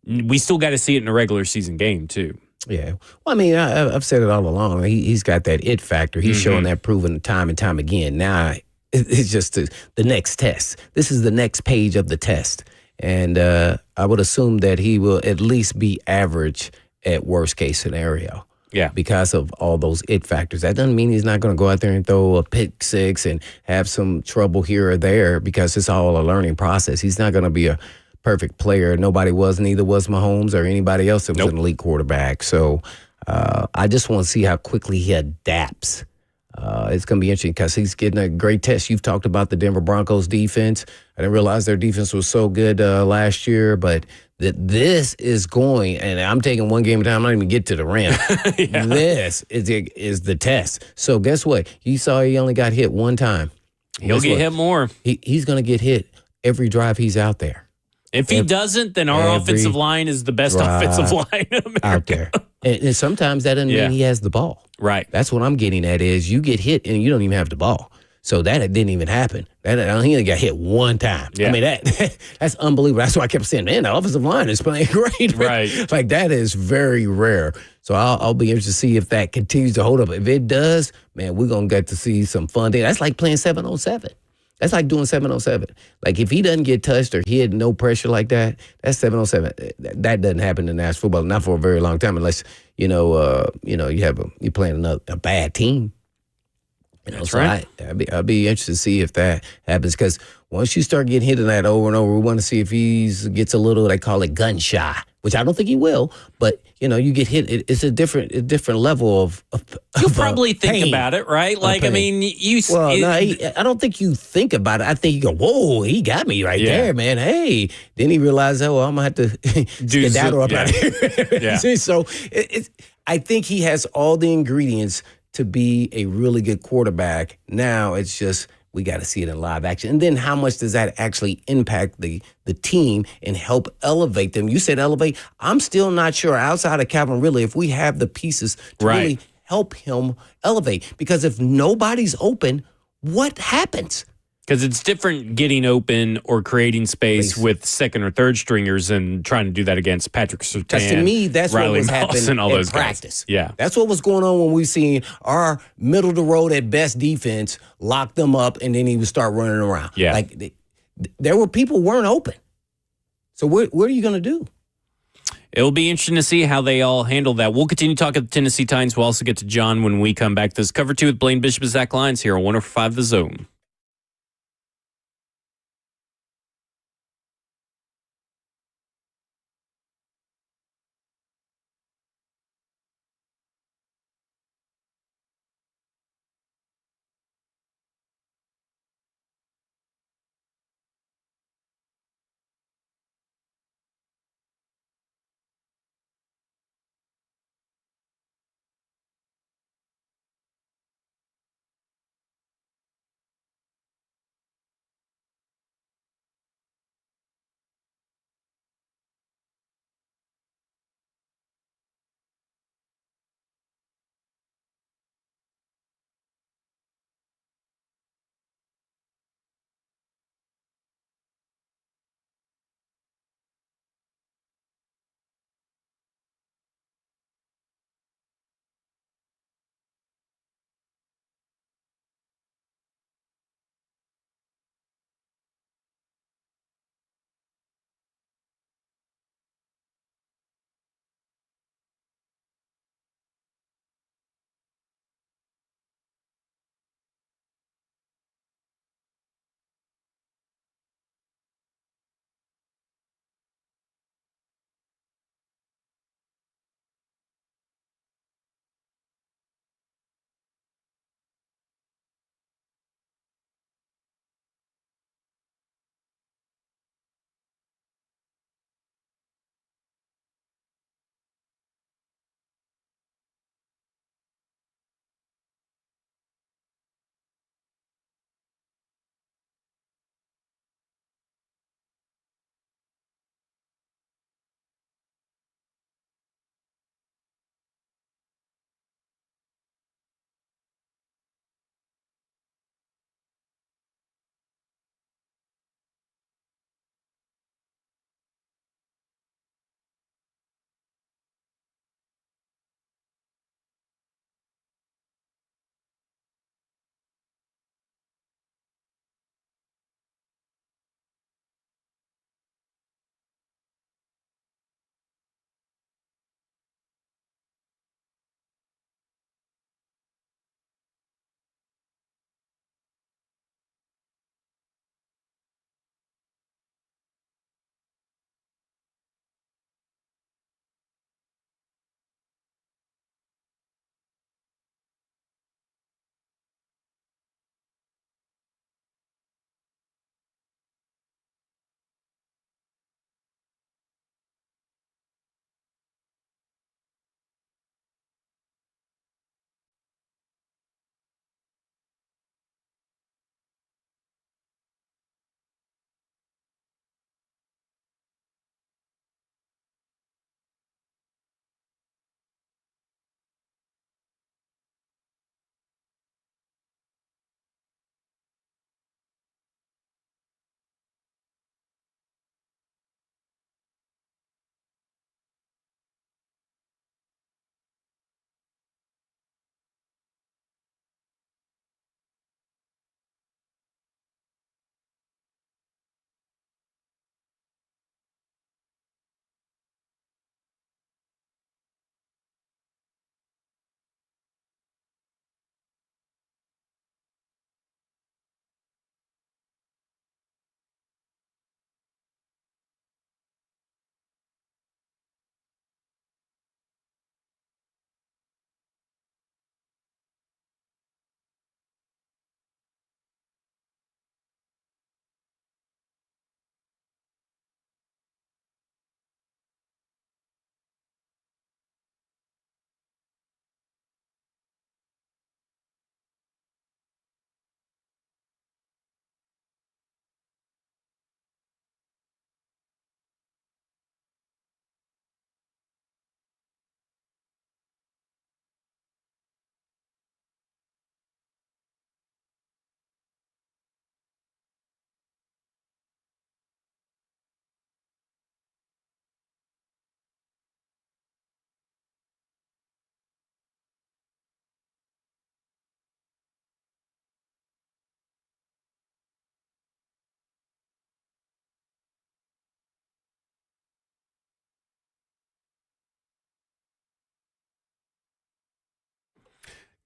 We still got to see it in a regular season game, too. Yeah. Well, I mean, I've said it all along. He's got that it factor. He's showing that, proven time and time again. Now, it's just the next test. This is the next page of the test. And I would assume that he will at least be average at worst case scenario. Yeah. Because of all those it factors. That doesn't mean he's not going to go out there and throw a pick six and have some trouble here or there, because it's all a learning process. He's not going to be a perfect player. Nobody was, neither was Mahomes or anybody else that was an elite quarterback. So I just want to see how quickly he adapts. It's going to be interesting because he's getting a great test. You've talked about the Denver Broncos defense. I didn't realize their defense was so good last year, but this is going, and I'm taking one game at a time. I'm not even get to the rim. This is the test. So guess what? You saw he only got hit one time. He'll get hit more. He's going to get hit every drive he's out there. If he doesn't, then our offensive line is the best offensive line in America. Out there. And sometimes that doesn't mean he has the ball. Right. That's what I'm getting at is you get hit and you don't even have the ball. So that didn't even happen. He only got hit one time. Yeah. I mean, that's unbelievable. That's why I kept saying, man, the offensive line is playing great. Right. Like, that is very rare. So I'll be interested to see if that continues to hold up. If it does, man, we're going to get to see some fun things. That's like playing 7-on-7. That's like doing 7-on-7. Like, if he doesn't get touched or he had no pressure like that, that's 7-on-7. That doesn't happen in national football, not for a very long time, unless you're playing a bad team. That's right. I'd be interested to see if that happens, because once you start getting hit in that over and over, we want to see if he gets a little, they call it gun shy, which I don't think he will, but you get hit. It's a different level of you'll probably think pain. about it, right? Like, I mean, I don't think you think about it. I think you go, whoa, he got me right there, man. Hey, then he realized, I'm gonna have to skedaddle up out here. So I think he has all the ingredients to be a really good quarterback. Now it's just, we got to see it in live action. And then how much does that actually impact the team and help elevate them? You said elevate. I'm still not sure, outside of Calvin Ridley, if we have the pieces to really help him elevate. Because if nobody's open, what happens? Because it's different getting open or creating space with second or third stringers and trying to do that against Patrick Surtain. Because to me, that's Riley what was happening all in those practice. Guys. Yeah. That's what was going on when we seen our middle of the road at best defense lock them up, and then he would start running around. Yeah. Like, there were people weren't open. So what are you going to do? It'll be interesting to see how they all handle that. We'll continue talking to the Tennessee Titans. We'll also get to John when we come back. This is Cover 2 with Blaine Bishop and Zach Lyons here on 105 The Zone.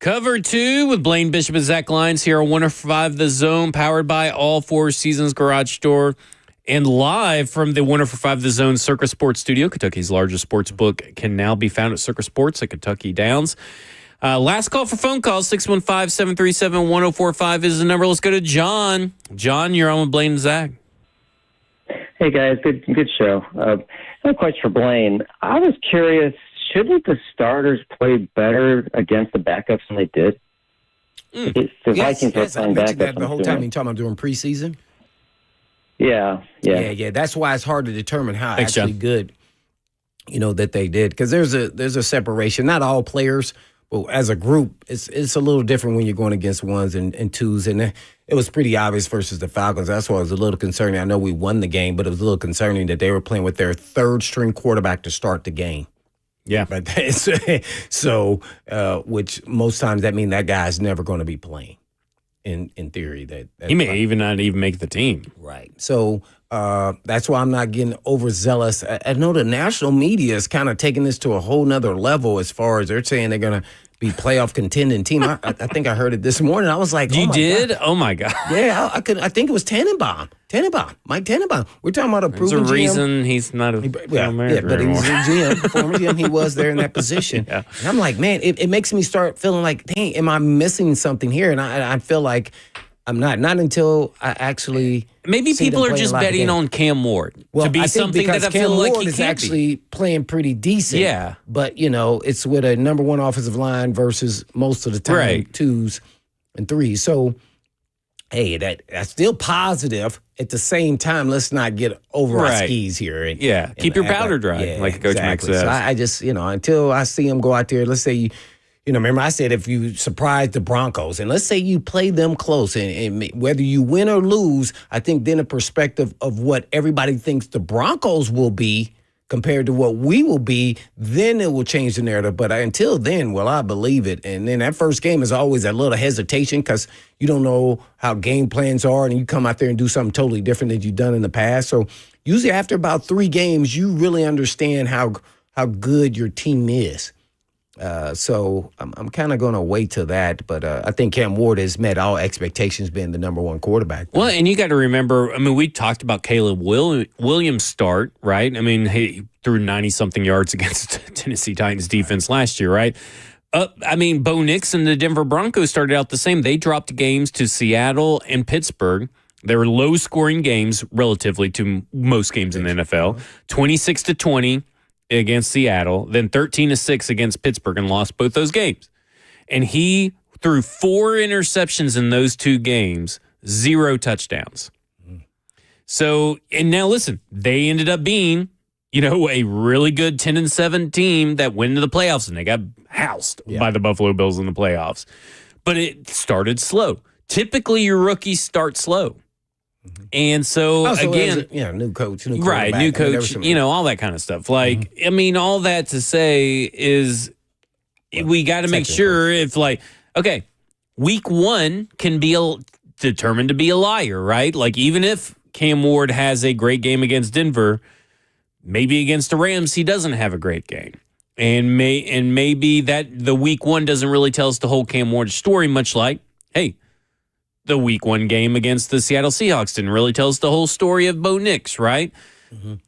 Cover 2 with Blaine Bishop and Zach Lyons here on 105 The Zone, powered by All Four Seasons Garage Store, and live from the 105 The Zone Circus Sports Studio. Kentucky's largest sports book can now be found at Circus Sports at Kentucky Downs. Last call for phone calls, 615-737-1045 is the number. Let's go to John. John, you're on with Blaine and Zach. Hey, guys. Good show. I have a question for Blaine. I was curious, shouldn't the starters play better against the backups than they did? The Vikings were playing backups that the whole time. You're talking about during preseason? Yeah. That's why it's hard to determine how actually good, that they did. Because there's a separation. Not all players, but as a group, it's a little different when you're going against ones and twos. And it was pretty obvious versus the Falcons. That's why it was a little concerning. I know we won the game, but it was a little concerning that they were playing with their third-string quarterback to start the game. Yeah. But which most times that means that guy's never going to be playing. In theory, he may even not even make the team. Right. So that's why I'm not getting overzealous. I know the national media is kind of taking this to a whole nother level as far as they're saying they're going to be playoff contending team. I think I heard it this morning. I was like, you did? God. Oh my God. Yeah, I think it was Tannenbaum, Mike Tannenbaum. We're talking about a proven GM. There's a reason he's not a but he was a GM, former GM. He was there in that position. Yeah. And I'm like, man, it makes me start feeling like, dang, am I missing something here? And I feel like I'm not until I actually. Maybe people are just betting on Cam Ward to be something that I feel like he is actually playing pretty decent. Yeah, but it's with a number one offensive line versus most of the time twos and threes. So, hey, that's still positive. At the same time, let's not get over our skis here. And keep your powder dry, like Coach Mack says. So I just until I see him go out there, let's say remember I said if you surprise the Broncos, and let's say you play them close, and whether you win or lose, I think then a perspective of what everybody thinks the Broncos will be compared to what we will be, then it will change the narrative. But until then, I believe it. And then that first game is always a little hesitation because you don't know how game plans are, and you come out there and do something totally different than you've done in the past. So usually after about 3 games, you really understand how good your team is. So I'm kind of going to wait till that, but I think Cam Ward has met all expectations being the number one quarterback. Well, and you got to remember, we talked about Caleb Williams' start, right? He threw 90-something yards against Tennessee Titans defense last year, right? Bo Nix and the Denver Broncos started out the same. They dropped games to Seattle and Pittsburgh. They were low-scoring games relatively to most games in the NFL, 26-20. Against Seattle, then 13-6 against Pittsburgh, and lost both those games. And he threw 4 interceptions in those 2 games, 0 touchdowns. So, and now listen, they ended up being, a really good 10-7 team that went into the playoffs, and they got housed by the Buffalo Bills in the playoffs. But it started slow. Typically, your rookies start slow. And so again, new coach, new coach, all that kind of stuff. Like, all that to say is we got to make sure if okay, week 1 can be determined to be a liar, right? Like, even if Cam Ward has a great game against Denver, maybe against the Rams, he doesn't have a great game. And maybe that the week 1 doesn't really tell us the whole Cam Ward story, much like, hey, the week 1 game against the Seattle Seahawks didn't really tell us the whole story of Bo Nix, right?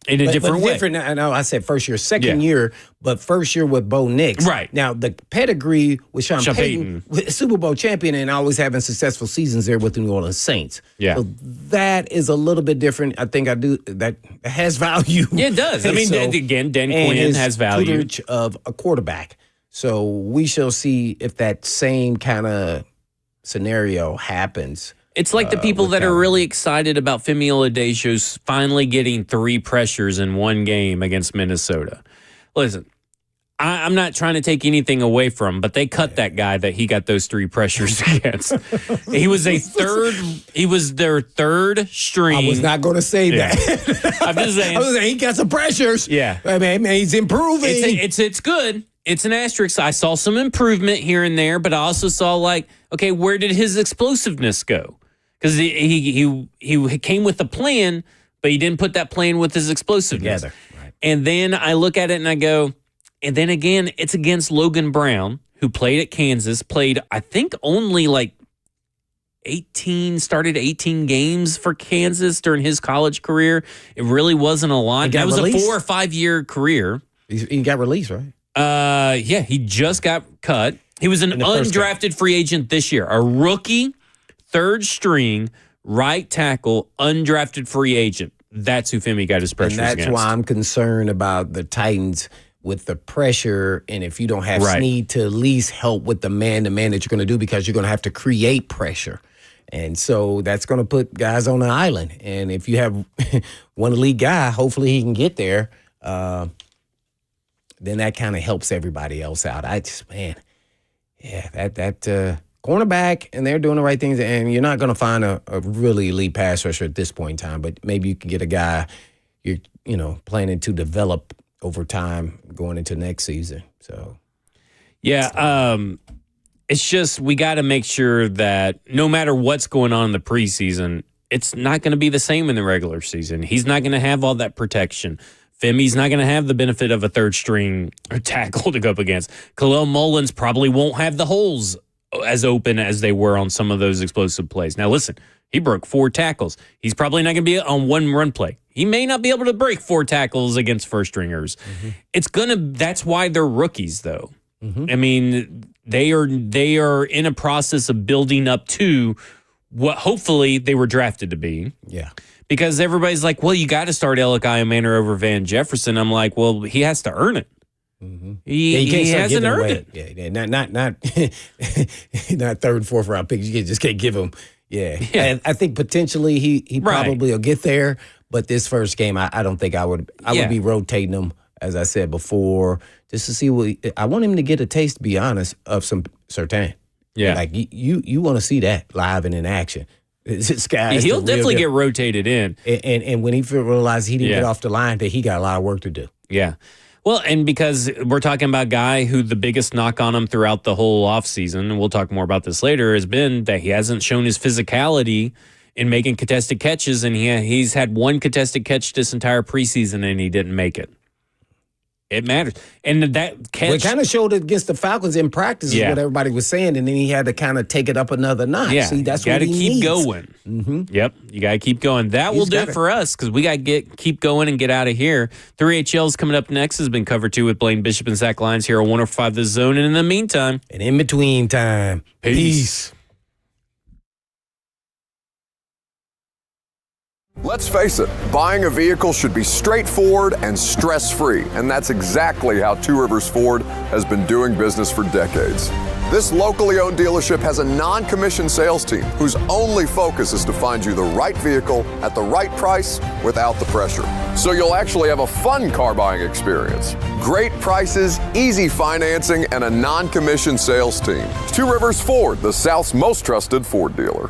In a different way. I know I said first year, second year, but first year with Bo Nix. Right. Now, the pedigree with Sean Payton, Super Bowl champion, and always having successful seasons there with the New Orleans Saints. Yeah. So that is a little bit different. I think that has value. Yeah, it does. Again, Dan Quinn has value. Tutelage of a quarterback. So we shall see if that same kind of scenario happens. It's like the people that are really excited about Femi Oladejo's finally getting 3 pressures in 1 game against Minnesota. Listen, I'm not trying to take anything away from him, but they cut that guy that he got those 3 pressures against. He was their 3rd string. I was not going to say that. I'm just saying. I was saying he got some pressures. Yeah. He's improving. It's good. It's an asterisk. I saw some improvement here and there, but I also saw okay, where did his explosiveness go? Because he came with a plan, but he didn't put that plan with his explosiveness. Together. Right. And then I look at it and I go, and then again, it's against Logan Brown, who played at Kansas, played, I think, only like 18 games for Kansas during his college career. It really wasn't a lot. That was released? A 4 or 5 year career. He got released, right? Yeah, he just got cut. He was an undrafted free agent this year. A rookie, third string, right tackle, undrafted free agent. That's who Femi got his pressure against. And that's why I'm concerned about the Titans with the pressure, and if you don't have Snead to at least help with the man-to-man that you're going to do, because you're going to have to create pressure. And so that's going to put guys on the island. And if you have one elite guy, hopefully he can get there, then that kind of helps everybody else out. That cornerback, and they're doing the right things, and you're not going to find a really elite pass rusher at this point in time, but maybe you can get a guy you're planning to develop over time going into next season. So, yeah, it's just we got to make sure that no matter what's going on in the preseason, it's not going to be the same in the regular season. He's not going to have all that protection. Femi's not going to have the benefit of a third string tackle to go up against. Khalil Mullins probably won't have the holes as open as they were on some of those explosive plays. Now, listen, he broke 4 tackles. He's probably not going to be on one run play. He may not be able to break 4 tackles against first stringers. Mm-hmm. That's why they're rookies, though. Mm-hmm. I mean, they are in a process of building up to what hopefully they were drafted to be. Yeah. Because everybody's like, well, you got to start Alec Manor over Van Jefferson. I'm like, well, he has to earn it. Mm-hmm. He hasn't earned it. Yeah, not third, fourth round picks. You just can't give him. Yeah. And I think potentially he probably will get there. But this first game, I don't think I would. I would be rotating him, as I said before, just to see what I want him to get a taste. To be honest, of some Surtain. Yeah, like you want to see that live and in action. This guy, he'll definitely get rotated in. And when he realized he didn't get off the line, that he got a lot of work to do. Yeah. Well, and because we're talking about a guy who the biggest knock on him throughout the whole offseason, and we'll talk more about this later, has been that he hasn't shown his physicality in making contested catches, and he's had 1 contested catch this entire preseason, and he didn't make it. It matters. And that catch... Well, it kind of showed it against the Falcons in practice is what everybody was saying, and then he had to kind of take it up another notch. Yeah, see, that's what he needs. You got to keep going. Mm-hmm. Yep, you got to keep going. That will do it for us, because we got to keep going and get out of here. 3HL's coming up next has been covered too with Blaine Bishop and Zach Lyons here on 105 The Zone. And in the meantime... And in between time, peace. Let's face it, buying a vehicle should be straightforward and stress-free, and that's exactly how Two Rivers Ford has been doing business for decades. This locally owned dealership has a non-commissioned sales team whose only focus is to find you the right vehicle at the right price without the pressure. So you'll actually have a fun car buying experience. Great prices, easy financing, and a non-commissioned sales team. Two Rivers Ford, the South's most trusted Ford dealer.